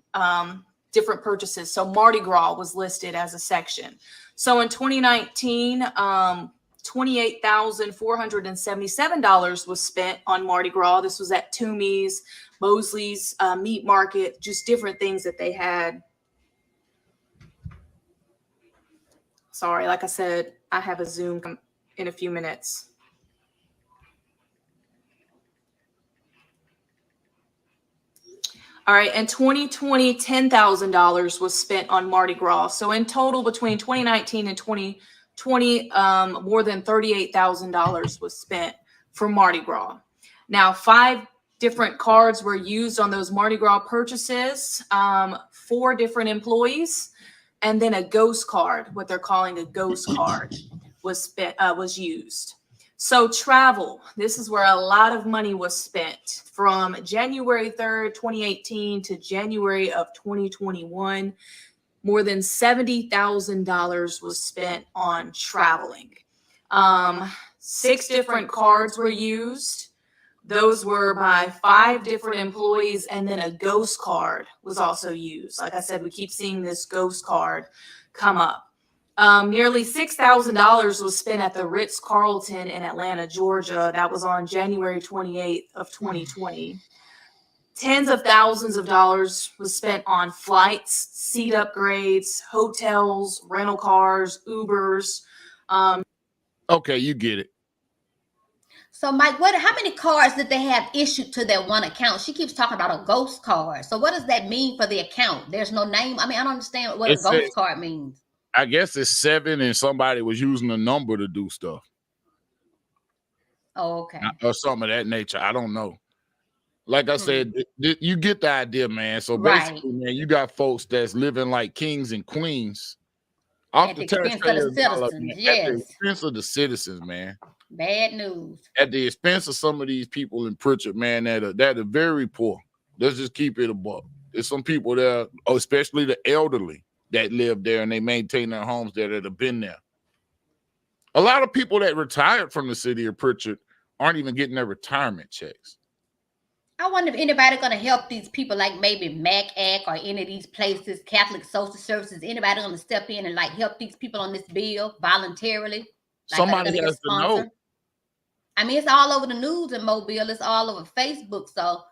different purchases. So Mardi Gras was listed as a section. So in 2019, $28,477 was spent on Mardi Gras. This was at Toomey's, Mosley's Meat Market, just different things that they had. Sorry, like I said, I have a Zoom in a few minutes. All right, in 2020, $10,000 was spent on Mardi Gras. So in total, between 2019 and 2020, more than $38,000 was spent for Mardi Gras. Now, 5 different cards were used on those Mardi Gras purchases, 4 different employees, and then a ghost card, what they're calling a ghost card, was used. So travel, this is where a lot of money was spent from January 3rd, 2018 to January of 2021. More than $70,000 was spent on traveling. 6 different cards were used. Those were by 5 different employees, and then a ghost card was also used. Like I said, we keep seeing this ghost card come up. Nearly $6,000 was spent at the Ritz-Carlton in Atlanta, Georgia. That was on January 28th of 2020. Tens of thousands of dollars was spent on flights, seat upgrades, hotels, rental cars, Ubers.
Okay, you get it.
So, Mike, how many cards did they have issued to their one account? She keeps talking about a ghost card. So what does that mean for the account? There's no name. I mean, I don't understand what a ghost card means.
I guess it's 7 and somebody was using a number to do stuff.
Oh, okay.
Or something of that nature. I don't know. Like I said, you get the idea, man. So basically, man, you got folks that's living like kings and queens off the expense of the citizens. Yes. At the expense of the citizens, man.
Bad news.
At the expense of some of these people in Prichard, man, that are very poor. Let's just keep it above. There's some people there, especially the elderly, that live there and they maintain their homes there that have been there. A lot of people that retired from the city of Prichard aren't even getting their retirement checks.
I wonder if anybody going to help these people, like maybe MAC or any of these places, Catholic Social Services, anybody going to step in and like help these people on this bill voluntarily? Like
somebody has to know.
I mean, it's all over the news in Mobile. It's all over Facebook. So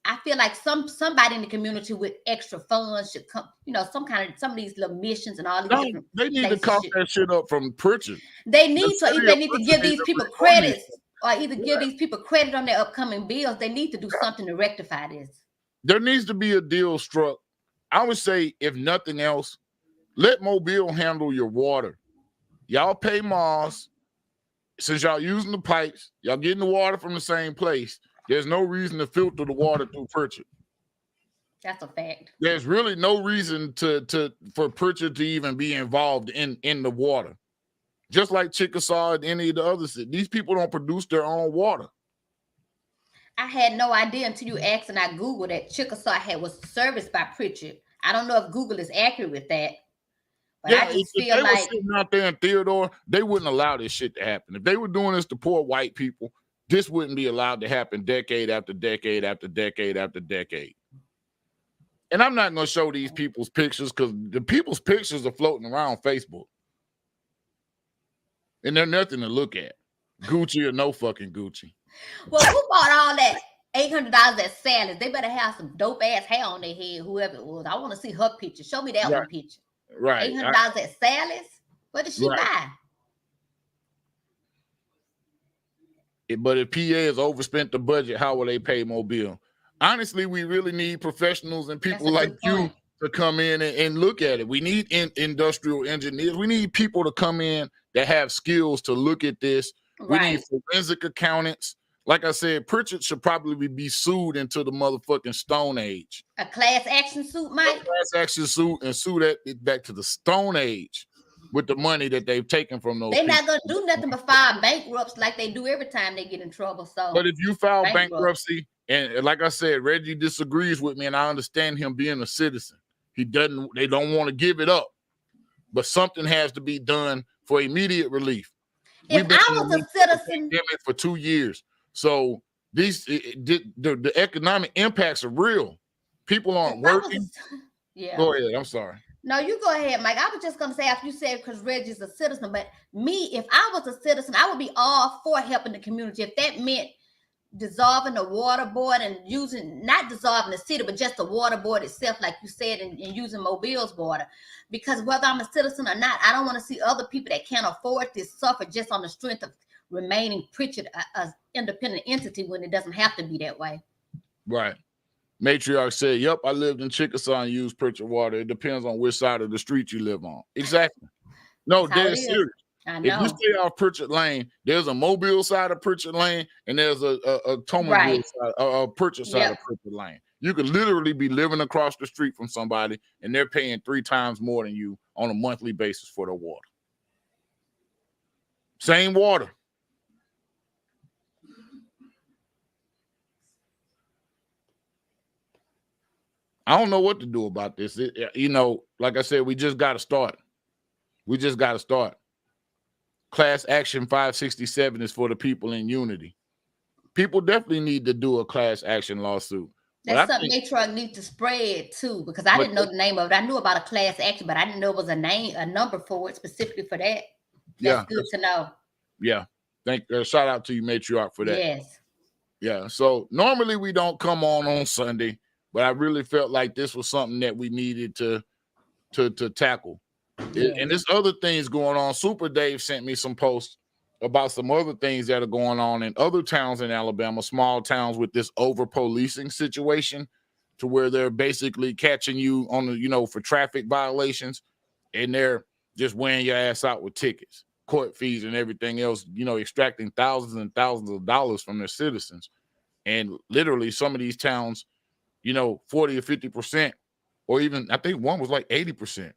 I feel like somebody in the community with extra funds should come, some of these little missions and all these
No,
different
they need to
places
cough
should-
that shit up from Prichard.
They need to
city
either
of
need to
Prichard
give
need
these
to
people
reform
credits
this.
or either give these people credit on their upcoming bills. They need to do something to rectify this.
There needs to be a deal struck. I would say, if nothing else, let Mobile handle your water. Y'all pay Mars. Since y'all using the pipes, y'all getting the water from the same place. There's no reason to filter the water through Prichard.
That's a fact.
There's really no reason for Prichard to even be involved in the water. Just like Chickasaw and any of the other cities. These people don't produce their own water.
I had no idea until you asked, and I Googled that Chickasaw was serviced by Prichard. I don't know if Google is accurate with that. But
Yeah,
I just
if
feel
they were
like
sitting out there in Theodore, they wouldn't allow this shit to happen. If they were doing this to poor white people, this wouldn't be allowed to happen decade after decade after decade after decade. And I'm not going to show these people's pictures because the people's pictures are floating around Facebook. And they're nothing to look at. Gucci or no fucking Gucci.
well, who bought all that $800 at Sally's? They better have some dope ass hair on their head, whoever it was. I want to see her picture. Show me that one picture.
Right.
$800 at Sally's? What did she buy?
But if PA has overspent the budget, how will they pay Mobile? Honestly, we really need professionals and people like you to come in and look at it. We need industrial engineers. We need people to come in that have skills to look at this. We need forensic accountants. Like I said, Prichard should probably be sued into the motherfucking Stone Age.
A class action suit, Mike?
A class action suit and sue that back to the Stone Age with the money that they've taken from those
They're not going to do nothing but file bankrupts like they do every time they get in trouble. So,
but if you file bankruptcy, and like I said, Reggie disagrees with me, and I understand him being a citizen. They don't want to give it up. But something has to be done for immediate relief.
If I was a citizen
for 2 years. So the economic impacts are real. People aren't working. Go ahead. I'm sorry.
No, you go ahead, Mike. I was just going to say, after you said because Reggie's a citizen, but me, if I was a citizen, I would be all for helping the community. If that meant dissolving the water board and not dissolving the city, but just the water board itself, like you said, and using Mobile's water. Because whether I'm a citizen or not, I don't want to see other people that can't afford this suffer just on the strength of remaining Prichard as independent entity when it doesn't have to be that way.
Right. Matriarch said, yep, I lived in Chickasaw and used Prichard water. It depends on which side of the street you live on. Exactly. No, dead serious.
I know.
If you stay off Prichard Lane, there's a Mobile side of Prichard Lane and there's a Tomaville side, a Prichard side of Prichard Lane. You could literally be living across the street from somebody and they're paying 3 times more than you on a monthly basis for their water. Same water. I don't know what to do about this. Like I said, we just got to start. Class Action 567 is for the people in unity. People definitely need to do a class action lawsuit.
That's something Matriarch needs to spread too, because I didn't know the name of it. I knew about a class action, but I didn't know it was a number for it specifically for that. That's good to know.
Yeah. Shout out to you, Matriarch, for that.
Yes.
Yeah. So normally we don't come on Sunday, but I really felt like this was something that we needed to tackle. And there's other things going on. Super Dave sent me some posts about some other things that are going on in other towns in Alabama, small towns, with this over-policing situation, to where they're basically catching you on for traffic violations, and they're just wearing your ass out with tickets, court fees, and everything else, extracting thousands and thousands of dollars from their citizens. And literally some of these towns, 40 or 50%, or even I think one was like 80%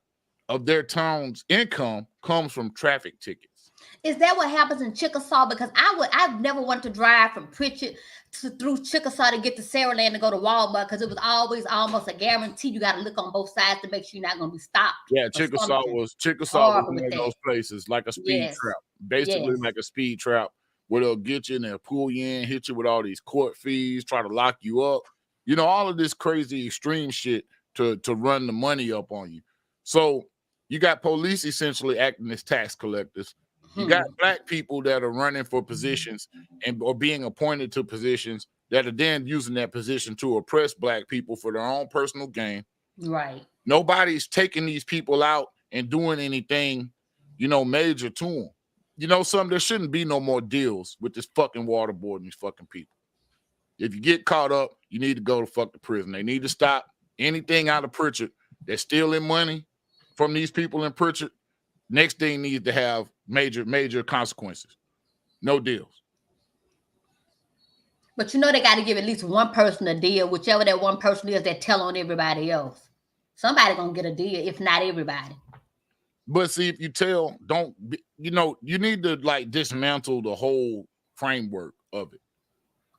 of their town's income comes from traffic tickets.
Is that what happens in Chickasaw? Because I've never wanted to drive from Prichard through Chickasaw to get to Saraland to go to Walmart, because it was always almost a guarantee. You got to look on both sides to make sure you're not going to be stopped.
Yeah, Chickasaw was one of those places, like a speed trap, basically like a speed trap, where they'll get you and they'll pull you in, hit you with all these court fees, try to lock you up, all of this crazy extreme shit to run the money up on you. So you got police essentially acting as tax collectors. You got black people that are running for positions or being appointed to positions that are then using that position to oppress black people for their own personal gain.
Right.
Nobody's taking these people out and doing anything, you know, major to them. You know, there shouldn't be no more deals with this fucking water board and these fucking people. If you get caught up, you need to go to fuck the prison. They need to stop anything out of Prichard that's stealing money from these people in Prichard. Next thing needs to have major consequences. No deals.
But you know they got to give at least one person a deal, whichever that one person is that tell on everybody else. Somebody gonna get a deal, if not everybody.
But see, if you tell, you know, you need to like dismantle the whole framework of it.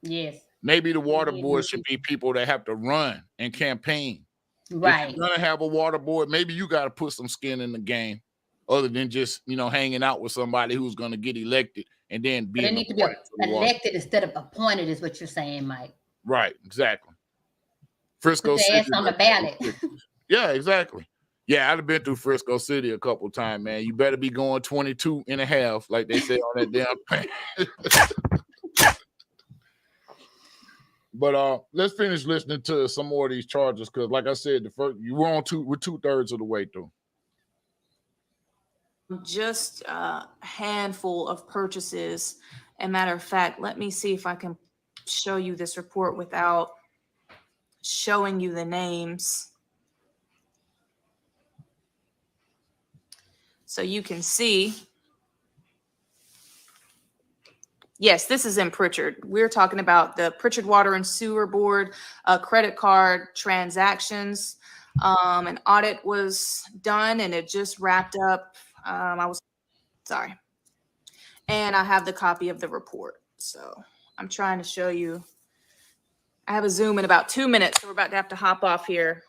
Yes.
Maybe the water board should be people that have to run and campaign.
Right.
If you're gonna have a water board, maybe you got to put some skin in the game, other than just, you know, hanging out with somebody who's gonna get elected and then be.
They need to be elected instead of appointed, is what you're saying, Mike.
Right. Exactly. Frisco
Put
City
ass on the ballot.
Yeah, exactly. Yeah, I've been through Frisco City a couple times, man. You better be going 22 and a half, like they say on that damn thing. But let's finish listening to some more of these charges, because like I said, we're 2/3 of the way through.
Just a handful of purchases. And matter of fact, let me see if I can show you this report without showing you the names. So you can see. Yes, this is in Prichard. We're talking about the Prichard Water and Sewer Board credit card transactions. An audit was done and it just wrapped up. Sorry. And I have the copy of the report. So I'm trying to show you. I have a Zoom in about 2 minutes, so we're about to have to hop off here.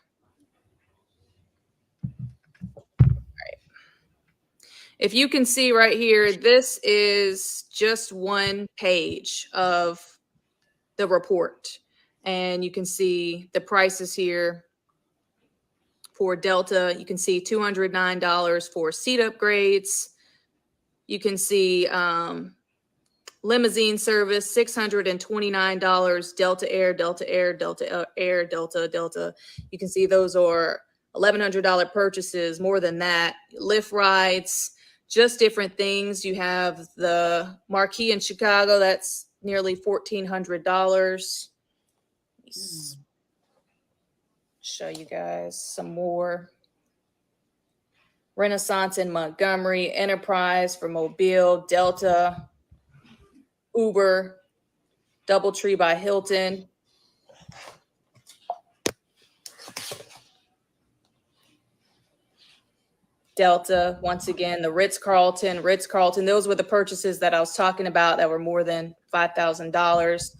If you can see right here, this is just one page of the report. And you can see the prices here for Delta. You can see $209 for seat upgrades. You can see limousine service, $629, Delta Air, Delta Air, Delta Air, Delta. You can see those are $1,100 purchases, more than that. Lyft rides. Just different things. You have the Marquee in Chicago. That's nearly $1,400. Show you guys some more. Renaissance in Montgomery, Enterprise for Mobile, Delta, Uber, Doubletree by Hilton. Delta, once again, the Ritz-Carlton. Those were the purchases that I was talking about that were more than $5,000.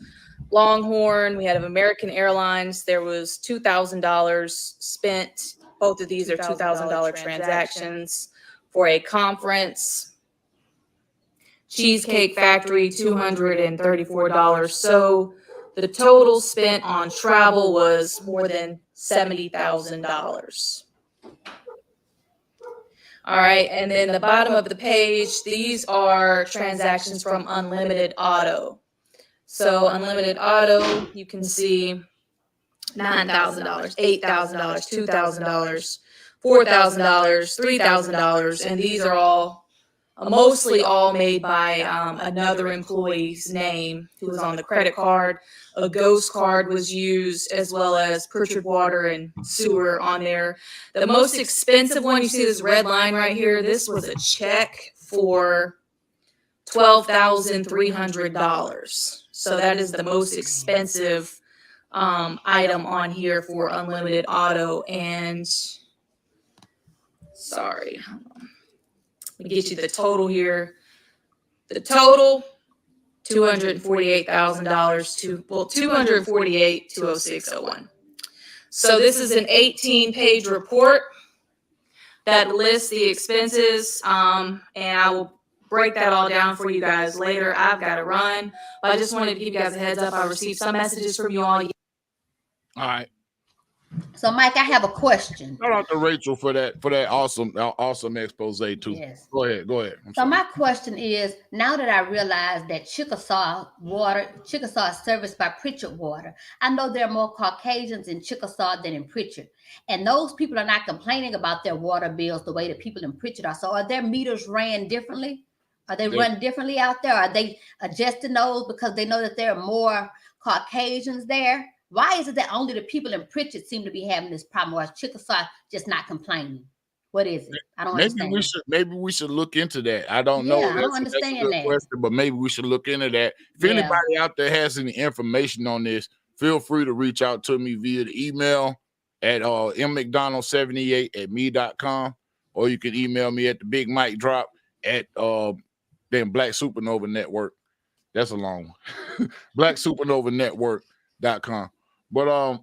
Longhorn, we had American Airlines. There was $2,000 spent. Both of these are $2,000 transactions for a conference. Cheesecake Factory, $234. So the total spent on travel was more than $70,000. All right, and then the bottom of the page, these are transactions from Unlimited Auto. So Unlimited Auto, you can see $9,000, $8,000, $2,000, $4,000, $3,000, and these are all mostly all made by another employee's name who was on the credit card. A ghost card was used, as well as Prichard Water and Sewer on there. The most expensive one, you see this red line right here, this was a check for $12,300. So that is the most expensive item on here for Unlimited Auto. And sorry, let me get you the total here. The total, $248,000 to, well, $248,206.01. So this is an 18-page report that lists the expenses, and I will break that all down for you guys later. I've got to run, but I just wanted to give you guys a heads up. I received some messages from you all.
All right.
So, Mike, I have a question.
Shout out to Rachel for that awesome expose too.
Yes.
Go ahead.
So my question is, now that I realize that Chickasaw is serviced by Prichard Water, I know there are more Caucasians in Chickasaw than in Prichard. And those people are not complaining about their water bills the way that people in Prichard are. So are their meters ran differently? Are they run differently out there? Are they adjusting those because they know that there are more Caucasians there? Why is it that only the people in Prichard seem to be having this problem, or is Chickasaw just not complaining? What is it? I don't understand.
Maybe we should look into that. I don't know.
I don't understand that.
Question, but maybe we should look into that. If anybody out there has any information on this, feel free to reach out to me via the email at mmcdonald78@me.com, or you can email me at the Big Mike Drop at Black Supernova Network. That's a long one. BlackSupernovaNetwork.com. But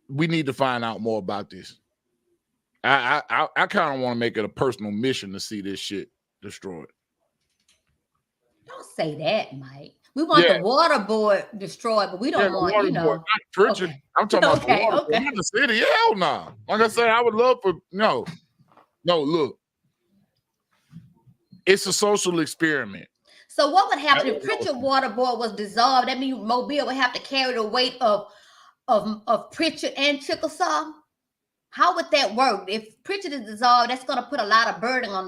we need to find out more about this. I kind of want to make it a personal mission to see this shit destroyed.
Don't say that, Mike. We want the water board destroyed, but we don't want,
Prichard. Okay. I'm talking about the water board. Not the city. Hell no. Like I said, I would love for no. Look, it's a social experiment.
So what would happen if Prichard Water Board was dissolved? That means Mobile would have to carry the weight of Prichard and Chickasaw. How would that work? If Prichard is dissolved, that's going to put a lot of burden on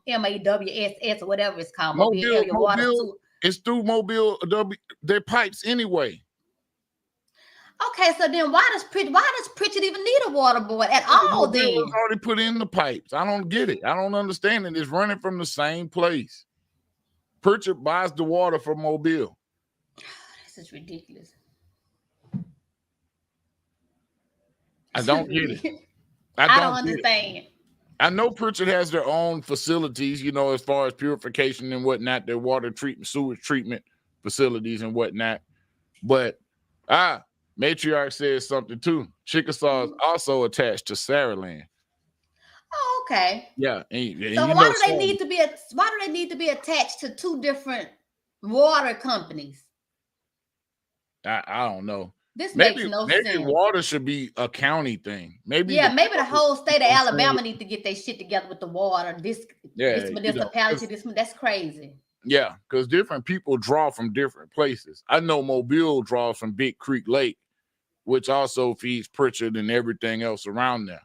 MAWSS or whatever it's called.
Mobile, it's through Mobile, their pipes anyway.
Okay, so then why does Prichard even need a water board at all? Then
was already put in the pipes. I don't get it. I don't understand it. It's running from the same place. Prichard buys the water from Mobile.
This is ridiculous.
I don't get it.
I don't understand.
I know Prichard has their own facilities, as far as purification and whatnot, their water treatment, sewage treatment facilities and whatnot. But Matriarch says something too. Chickasaw is also attached to Saraland.
Oh, okay.
Yeah.
So why do they need to be attached to two different water companies?
I don't know.
This makes no sense.
Maybe water should be a county thing. Maybe
the whole state of Alabama needs to get their shit together with the water. This municipality, that's crazy.
Yeah, because different people draw from different places. I know Mobile draws from Big Creek Lake, which also feeds Prichard and everything else around there.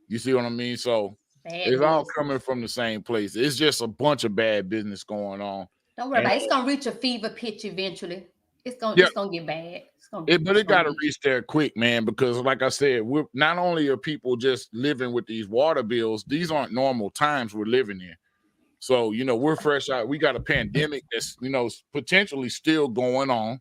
You see what I mean? So it's all coming from the same place. It's just a bunch of bad business going on.
Don't worry about it. It's gonna reach a fever pitch eventually. It's gonna get bad.
But it got to reach there quick, man, because like I said, we're not only are people just living with these water bills, these aren't normal times we're living in. So, we're fresh out. We got a pandemic that's, potentially still going on.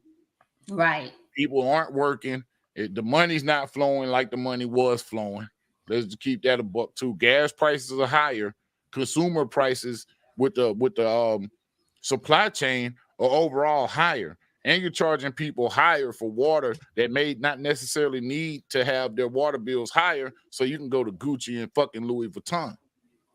Right.
People aren't working. The money's not flowing like the money was flowing. Let's just keep that a buck too. Gas prices are higher. Consumer prices with the supply chain are overall higher. And you're charging people higher for water that may not necessarily need to have their water bills higher, so you can go to Gucci and fucking Louis Vuitton.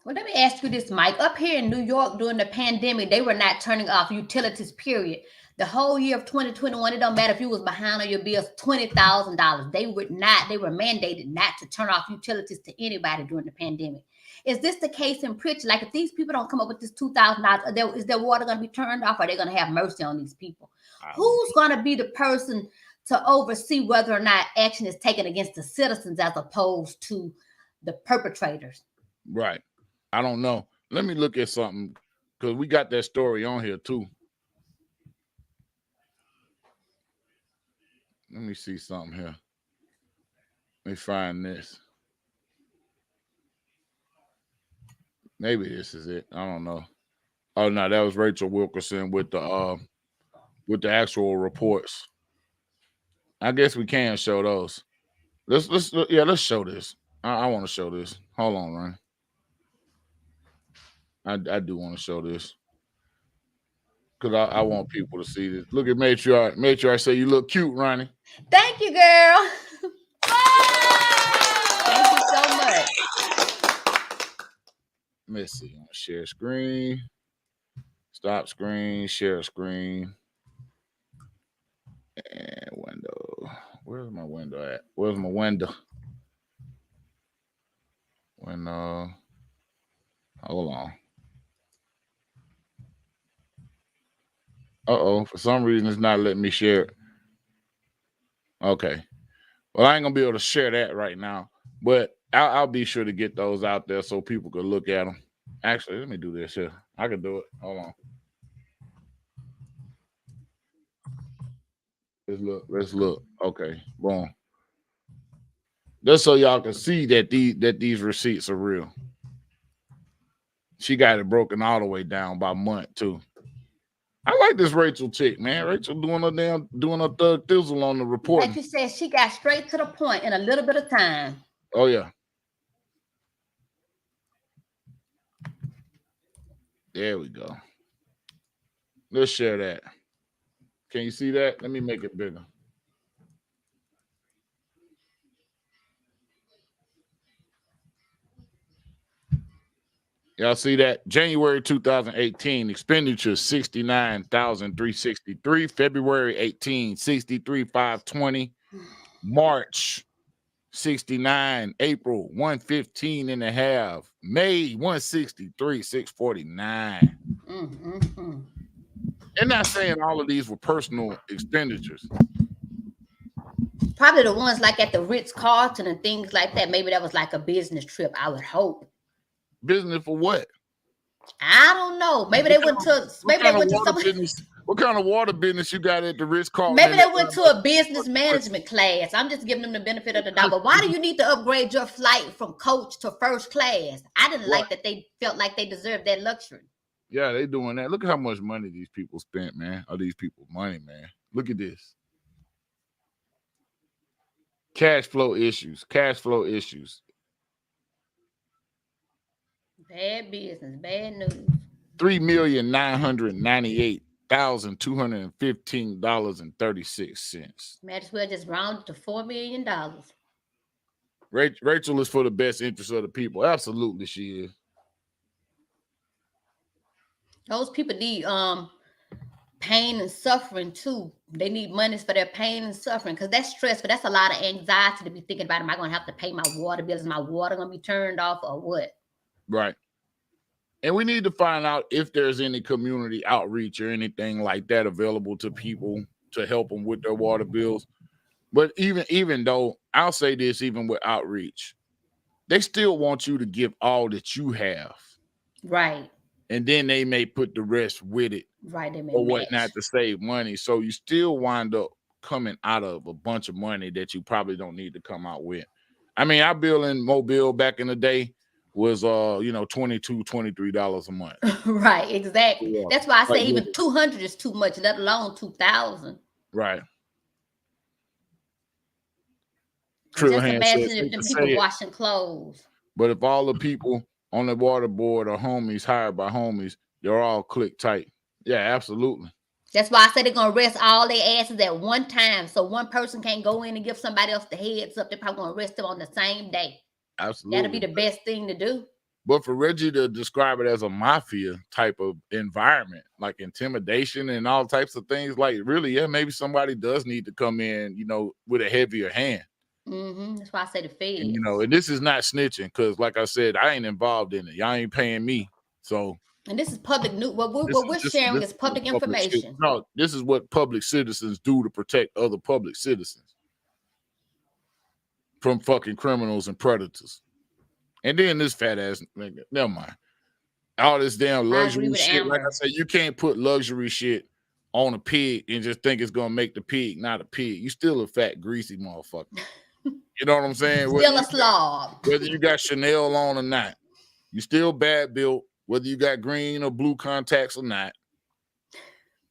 Well, let me ask you this, Mike. Up here in New York during the pandemic, they were not turning off utilities, period. The whole year of 2021, it don't matter if you was behind on your bills, $20,000. They were mandated not to turn off utilities to anybody during the pandemic. Is this the case in Prichard? Like, if these people don't come up with this $2,000, is their water going to be turned off? Or are they going to have mercy on these people? Who's going to be the person to oversee whether or not action is taken against the citizens as opposed to the perpetrators?
Right. I don't know. Let me look at something because we got that story on here too. Let me see something here. Let me find this. Maybe this is it. I don't know. Oh no, that was Rachel Wilkerson with the actual reports. I guess we can show those. Let's show this. I want to show this. Hold on, Ronnie. I do want to show this because I want people to see this. Look at Matriarch. Matriarch say you look cute, Ronnie.
Thank you, girl. Thank you so much.
Let's see. Share screen. Stop screen. Share screen. And window. Where's my window at? Where's my window? When hold on. For some reason it's not letting me share it. Okay. Well, I ain't gonna be able to share that right now, but I'll be sure to get those out there so people can look at them. Actually, let me do this here. I can do it. Hold on. Let's look. Okay, boom. Just so y'all can see that these receipts are real. She got it broken all the way down by month too. I like this Rachel chick, man. Rachel doing her thug thizzle on the report.
Like you said, she got straight to the point in a little bit of time.
Oh yeah. There we go. Let's share that. Can you see that? Let me make it bigger. Y'all see that? January 2018 expenditures 69,363. February 18 63,520. March 69. April 115 and a half. May 163 649. And not saying all of these were personal expenditures.
Probably the ones like at the Ritz-Carlton and things like that. Maybe that was like a business trip, I would hope.
Business for what?
I don't know. Maybe they went to
what kind of water business you got at the Ritz-Carlton?
Maybe they went to a business management class. I'm just giving them the benefit of the doubt. But why do you need to upgrade your flight from coach to first class? I didn't like that they felt like they deserved that luxury.
Yeah, they doing that. Look at how much money these people spent, man. Or these people's money, man. Look at this. Cash flow issues.
Bad business, bad news.
$3,998,215.36.
Might as well just round it to $4 million.
Rachel is for the best interest of the people. Absolutely, she is.
Those people need pain and suffering too. They need money for their pain and suffering because that's stressful. That's a lot of anxiety to be thinking about. Am I going to have to pay my water bills? Is my water going to be turned off or what?
Right. And we need to find out if there's any community outreach or anything like that available to people to help them with their water bills. But even though I'll say this, even with outreach, they still want you to give all that you have.
Right.
And then they may put the rest with it.
Right. They may
or whatnot to save money. So you still wind up coming out of a bunch of money that you probably don't need to come out with. I mean, our bill in Mobile back in the day was $22, $23 a month.
Right, exactly.
Yeah.
That's why I say even 200 is too much, let alone 2,000.
Right.
Just imagine if the people washing clothes.
But if all the people on the water board are homies hired by homies, they're all click tight. Yeah, absolutely.
That's why I said they're gonna arrest all their asses at one time, so one person can't go in and give somebody else the heads up. They're probably gonna arrest them on the same day.
Absolutely.
That'll be the best thing to do.
But for Reggie to describe it as a mafia type of environment, like intimidation and all types of things, like really, yeah, maybe somebody does need to come in, with a heavier hand.
That's why I say the feds.
And, and this is not snitching because, like I said, I ain't involved in it. Y'all ain't paying me. So.
And this is public news. What we're sharing is public information.
No, this is what public citizens do to protect other public citizens from fucking criminals and predators. And then this fat ass nigga, never mind. All this damn luxury shit. Like I said, you can't put luxury shit on a pig and just think it's gonna make the pig not a pig. You still a fat, greasy motherfucker. You know what I'm saying?
Still a slob.
Whether you got Chanel on or not, you still bad built. Whether you got green or blue contacts or not.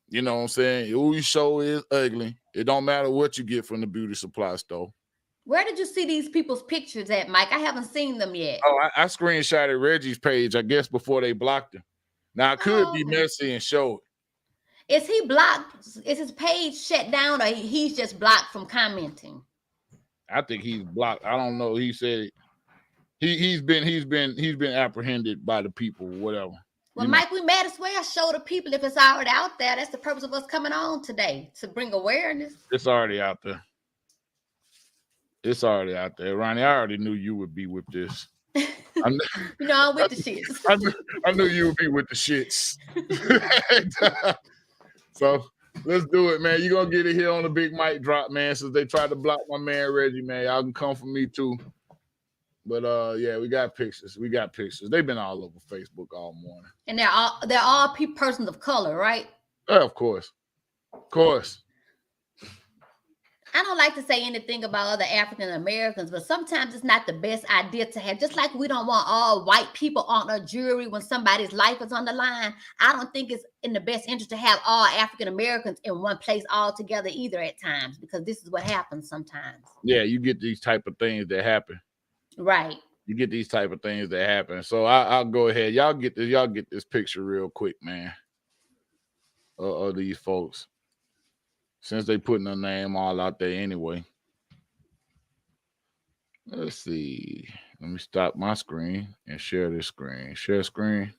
You know what I'm saying? Who you show is ugly. It don't matter what you get from the beauty supply store.
Where did you see these people's pictures at, Mike? I haven't seen them yet.
Oh, I screenshotted Reggie's page, I guess, before they blocked him. Now, I could be messy and show it.
Is he blocked? Is his page shut down or he's just blocked from commenting?
I think he's blocked. I don't know. He said he's been apprehended by the people, whatever.
Well, Mike, we might as well show the people if it's already out there. That's the purpose of us coming on today, to bring awareness.
It's already out there. It's already out there, Ronnie. I already knew you would be with this. I'm
with the shits.
I knew you would be with the shits. So let's do it, man. You're gonna get it here on the big mic drop, man. Since they tried to block my man Reggie, man. Y'all can come for me too. But yeah, we got pictures. They've been all over Facebook all morning.
And they're all persons of color, right?
Of course.
I don't like to say anything about other African Americans, but sometimes it's not the best idea to have, just like we don't want all white people on a jury when somebody's life is on the line. I don't think it's in the best interest to have all African Americans in one place all together either at times, because this is what happens sometimes.
Yeah, you get these type of things that happen.
Right.
You get these type of things that happen. So I'll go ahead. Y'all get this picture real quick, man. Of these folks. Since they putting their name all out there anyway. Let's see. Let me stop my screen and share this screen. Share screen.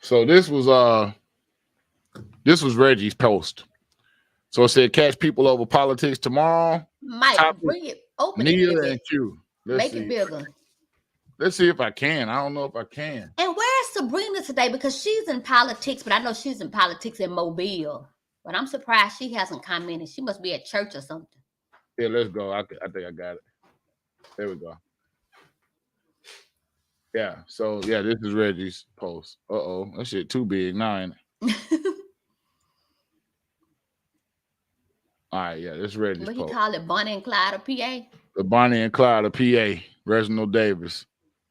So this was Reggie's post. So it said, catch people over politics tomorrow.
Mike, bring it open.
Nia and Q.
Make it bigger.
Let's see if I can. I don't know if I can.
And where's Sabrina today? Because she's in politics, but I know she's in politics in Mobile. But I'm surprised she hasn't come in. She must be at church or something.
Yeah, let's go. I think I got it. There we go. Yeah. So yeah, this is Reggie's post. That shit too big now, ain't it? All right, yeah, this is Reggie's post.
What he call it, Bonnie and Clyde of PA?
The Bonnie and Clyde of PA, Reginald Davis.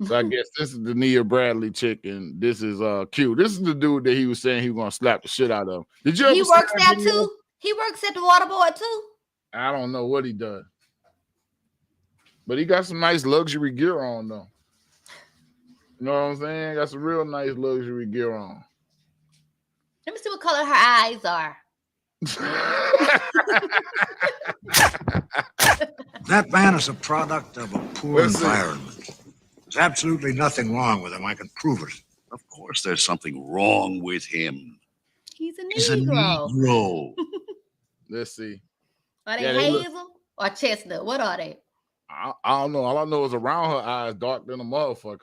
So I guess this is the Nia Bradley chick, and this is Q. This is the dude that he was saying he was gonna slap the shit out of. Did you?
He works there too. He works at the water board too.
I don't know what he does, but he got some nice luxury gear on though. You know what I'm saying? Got some real nice luxury gear on.
Let me see what color her eyes are.
That man is a product of a poor environment. There's absolutely nothing wrong with him. I can prove it.
Of course, there's something wrong with him.
He's a
He's a Negro.
Let's see.
Are they hazel or chestnut? What are they?
I don't know. All I know is around her eyes dark than a motherfucker.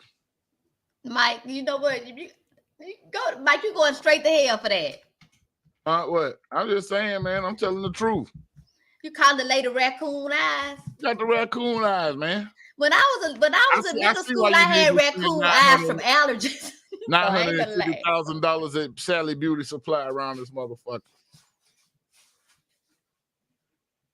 Mike, you know what? Mike, you going straight to hell for that.
What? I'm just saying, man. I'm telling the truth.
You call the lady raccoon eyes?
Got the raccoon eyes, man.
When I was in middle school, I had raccoon eyes from allergies.
$950,000 at Sally Beauty Supply around this motherfucker.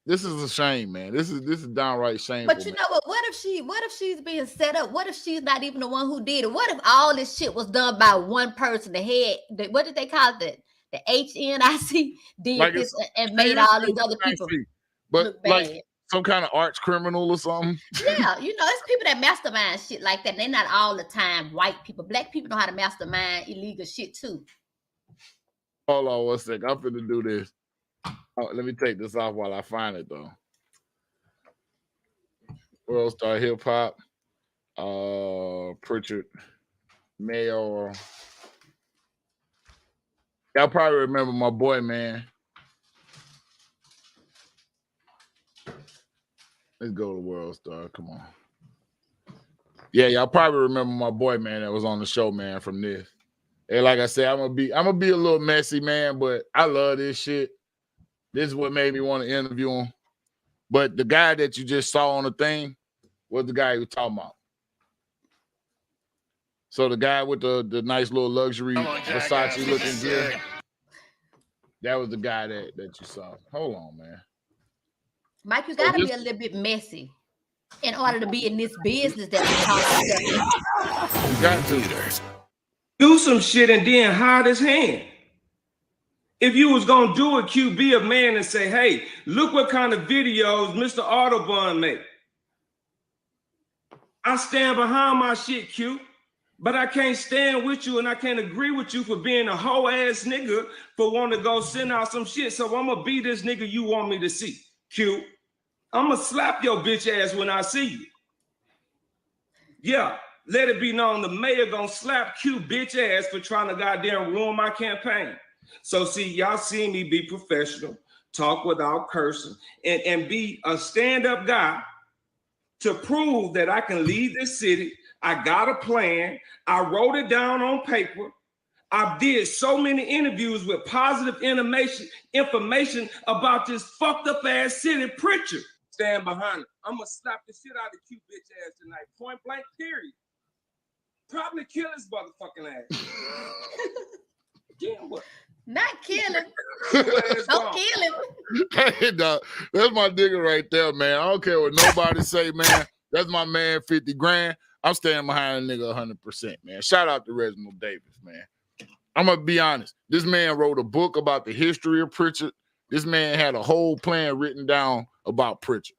This is a shame, man. This is downright shameful.
But you know what? What if she's being set up? What if she's not even the one who did it? What if all this shit was done by one person? The head, what did they call it? The HNIC did like this and made all these other people
look like some kind of arch criminal or something.
Yeah, it's people that mastermind shit like that. And they're not all the time white people. Black people know how to mastermind illegal shit too.
Hold on 1 second. I'm finna do this. Let me take this off while I find it though. World Star Hip Hop, Prichard, Mayoral. Y'all probably remember my boy, man. Let's go to World Star. Come on. Yeah, y'all probably remember my boy, man, that was on the show, man, from this. And like I said, I'm gonna be a little messy, man, but I love this shit. This is what made me want to interview him. But the guy that you just saw on the thing was the guy you were talking about. So the guy with the nice little luxury Versace looking gear, that was the guy that you saw. Hold on, man.
Mike, you gotta be a little bit messy in order to be in this business that we're talking about.
You got to
do some shit and then hide his hand. If you was gonna do it, Q, be a man and say, hey, look what kind of videos Mr. Audubon make. I stand behind my shit, Q, but I can't stand with you and I can't agree with you for being a hoe ass nigga for wanting to go send out some shit. So I'm gonna be this nigga you want me to see, Q. I'm gonna slap your bitch ass when I see you. Yeah, let it be known the mayor gonna slap Q bitch ass for trying to goddamn ruin my campaign. So see, y'all see me be professional.
talk without cursing, and be a stand-up guy to prove that I can lead this city. I got a plan. I wrote it down on paper. I did so many interviews with positive information about this fucked up ass city. Prichard, stand behind it. I'm gonna slap the shit out of you bitch ass tonight. Point blank, period. Probably kill his motherfucking ass. Damn what?
Not kill him. Don't kill him.
Hey, dog, that's my nigga right there, man. I don't care what nobody say, man. That's my man, 50 grand. I'm standing behind a nigga 100%, man. Shout out to Reginald Davis, man. I'm going to be honest. This man wrote a book about the history of Prichard. This man had a whole plan written down about Prichard.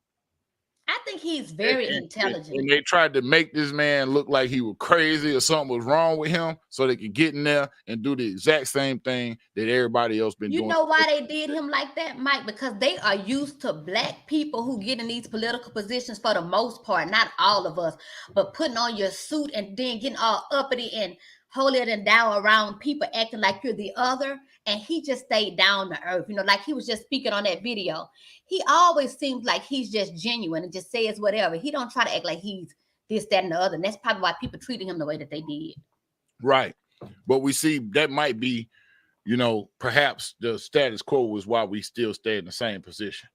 I think he's very intelligent.
And they tried to make this man look like he was crazy or something was wrong with him so they could get in there and do the exact same thing that everybody else been doing.
You know why they did him like that, Mike? Because they are used to black people who get in these political positions for the most part, not all of us, but putting on your suit and then getting all uppity and holier than thou around people acting like you're the other. And he just stayed down to earth, you know, like he was just speaking on that video. He always seems like he's just genuine and just says whatever. He don't try to act like he's this, that, and the other. And that's probably why people treated him the way that they did.
Right. But we see that might be, you know, perhaps the status quo is why we still stay in the same position.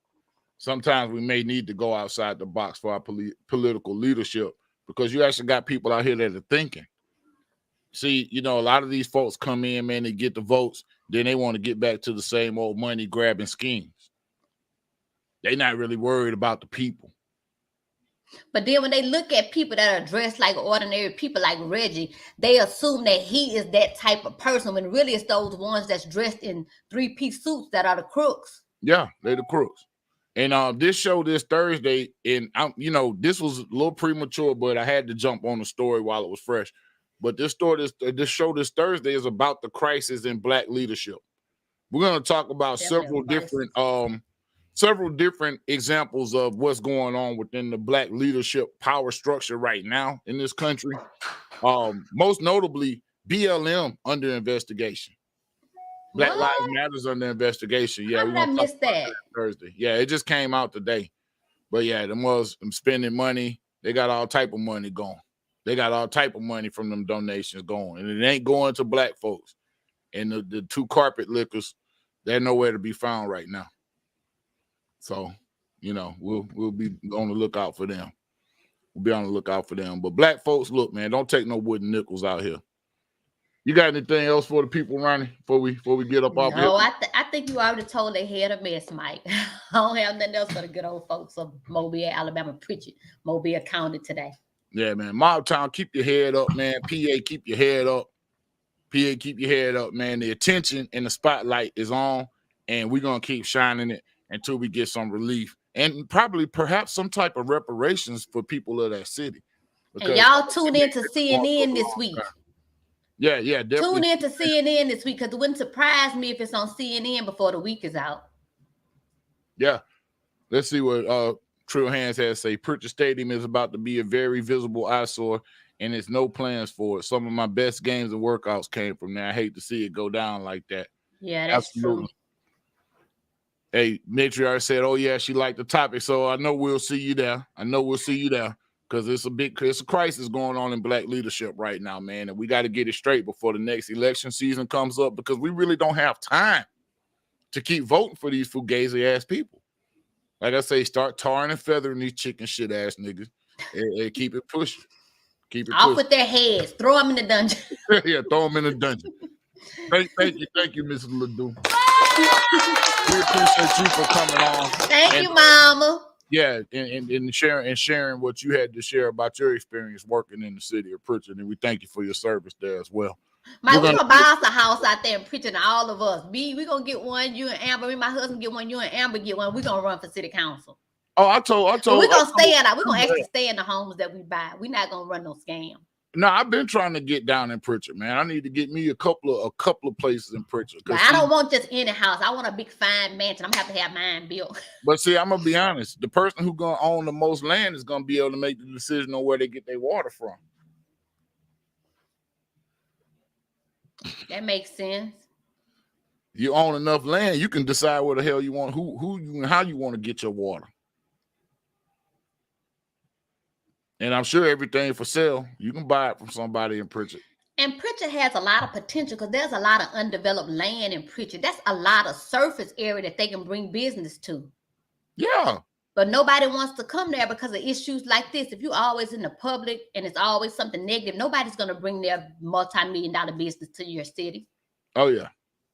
Sometimes we may need to go outside the box for our political leadership because you actually got people out here that are thinking. See, you know, a lot of these folks come in, man, they get the votes. Then they want to get back to the same old money grabbing schemes. They're not really worried about the people.
But then when they look at people that are dressed like ordinary people like Reggie, they assume that he is that type of person when really it's those ones that's dressed in three-piece suits that are the crooks.
Yeah, they're the crooks. And this show this Thursday, and you know, this was a little premature, but I had to jump on the story while it was fresh. But this show this Thursday is about the crisis in black leadership. We're going to talk about several different examples of what's going on within the black leadership power structure right now in this country. Most notably, BLM under investigation. Black Lives Matters under investigation. Yeah,
how did I miss that?
Thursday. Yeah, it just came out today. But yeah, them spending money. They got all type of money going. They got all type of money from them donations going, and it ain't going to black folks. And the two carpet lickers, they're nowhere to be found right now. So, you know, we'll be on the lookout for them. We'll be on the lookout for them. But black folks, look, man, don't take no wooden nickels out here. You got anything else for the people, Ronnie, before we get up off here?
No, I think you already told they had a mess, Mike. I don't have nothing else for the good old folks of Mobile, Alabama, Prichard, Mobile County today.
Yeah, man. Mob Town, keep your head up, man. PA, keep your head up. PA, keep your head up, man. The attention and the spotlight is on, and we're going to keep shining it until we get some relief and perhaps some type of reparations for people of that city.
And y'all tune in to CNN this week.
Yeah, definitely.
Tune in to CNN this week because it wouldn't surprise me if it's on CNN before the week is out.
Yeah. Let's see what Trill Hands has to say. Prichard Stadium is about to be a very visible eyesore, and there's no plans for it. Some of my best games and workouts came from there. I hate to see it go down like that.
Yeah, that's
absolutely
true.
Hey, Matriarch said, oh, yeah, she liked the topic, so I know we'll see you there. Because it's a crisis going on in black leadership right now, man, and we got to get it straight before the next election season comes up because we really don't have time to keep voting for these fugazi-ass people. Like I say, start tarring and feathering these chicken shit ass niggas and keep it pushing. Keep it
off with their heads. Throw them in the dungeon.
Yeah, throw them in the dungeon. Thank you, Mrs. Ledoux. We appreciate you for coming on.
Thank you, Mama.
Yeah, and sharing what you had to share about your experience working in the city of Prichard, and we thank you for your service there as well.
Mike, we're gonna buy us a house out there in Prichard, and all of us. We're gonna get one. You and Amber, me and my husband get one. You and Amber get one. We're gonna run for city council.
Oh, I told.
We're gonna stay in. We're gonna actually stay in the homes that we buy. We're not gonna run no scam.
No, I've been trying to get down in Prichard, man. I need to get me a couple of places in Prichard.
But I don't want just any house. I want a big fine mansion. I'm gonna have to have mine built.
But see, I'm gonna be honest. The person who's gonna own the most land is gonna be able to make the decision on where they get their water from.
That makes sense.
You own enough land, you can decide where the hell you want, how you want to get your water. And I'm sure everything for sale, you can buy it from somebody in Prichard.
And Prichard has a lot of potential because there's a lot of undeveloped land in Prichard. That's a lot of surface area that they can bring business to.
Yeah.
But nobody wants to come there because of issues like this. If you're always in the public and it's always something negative, nobody's going to bring their multi-million-dollar business to your city.
Oh, yeah.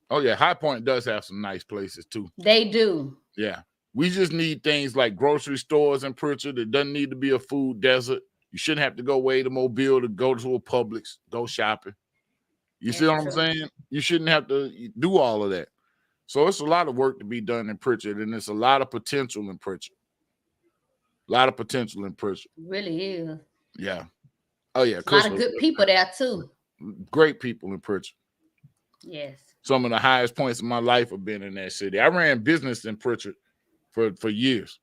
Oh, yeah. High Point does have some nice places, too.
They do.
Yeah. We just need things like grocery stores in Prichard. It doesn't need to be a food desert. You shouldn't have to go way to Mobile to go to a Publix, go shopping. You see what I'm saying? You shouldn't have to do all of that. So it's a lot of work to be done in Prichard, and it's a lot of potential in Prichard. A lot of potential in Prichard.
Really is.
Yeah. Oh, yeah.
A lot of good people there, too.
Great people in Prichard.
Yes.
Some of the highest points of my life have been in that city. I ran business in Prichard for years.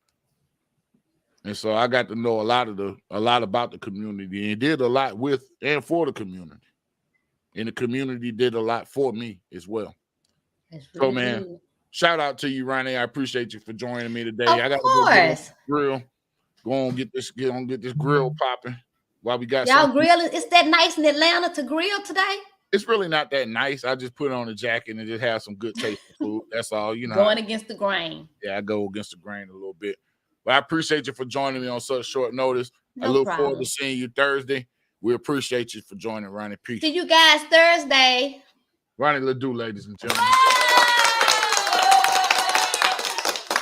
And so I got to know a lot about the community and did a lot with and for the community. And the community did a lot for me as well.
Really
so, man,
good.
Shout out to you, Ronnie. I appreciate you for joining me today.
Of
I got to
course.
go get this grill. Go on, get this grill popping while we got
y'all grill. It's that nice in Atlanta to grill today?
It's really not that nice. I just put on a jacket and just have some good tasting food. That's all, you know.
Going against the grain.
Yeah, I go against the grain a little bit. But I appreciate you for joining me on such short notice.
No
I look
problem.
forward to seeing you Thursday. We appreciate you for joining Ronnie. Peace.
See you guys Thursday.
Ronnie Ledoux, ladies and gentlemen.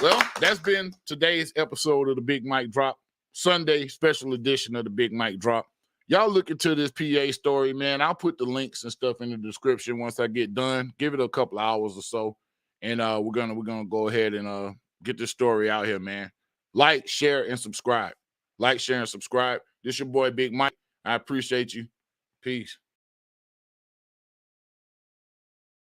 Well, that's been today's episode of the Big Mike Drop. Sunday special edition of the Big Mike Drop. Y'all look into this PA story, man. I'll put the links and stuff in the description once I get done. Give it a couple of hours or so. And we're gonna go ahead and get this story out here, man. Like, share, and subscribe. Like, share, and subscribe. This your boy Big Mike. I appreciate you. Peace.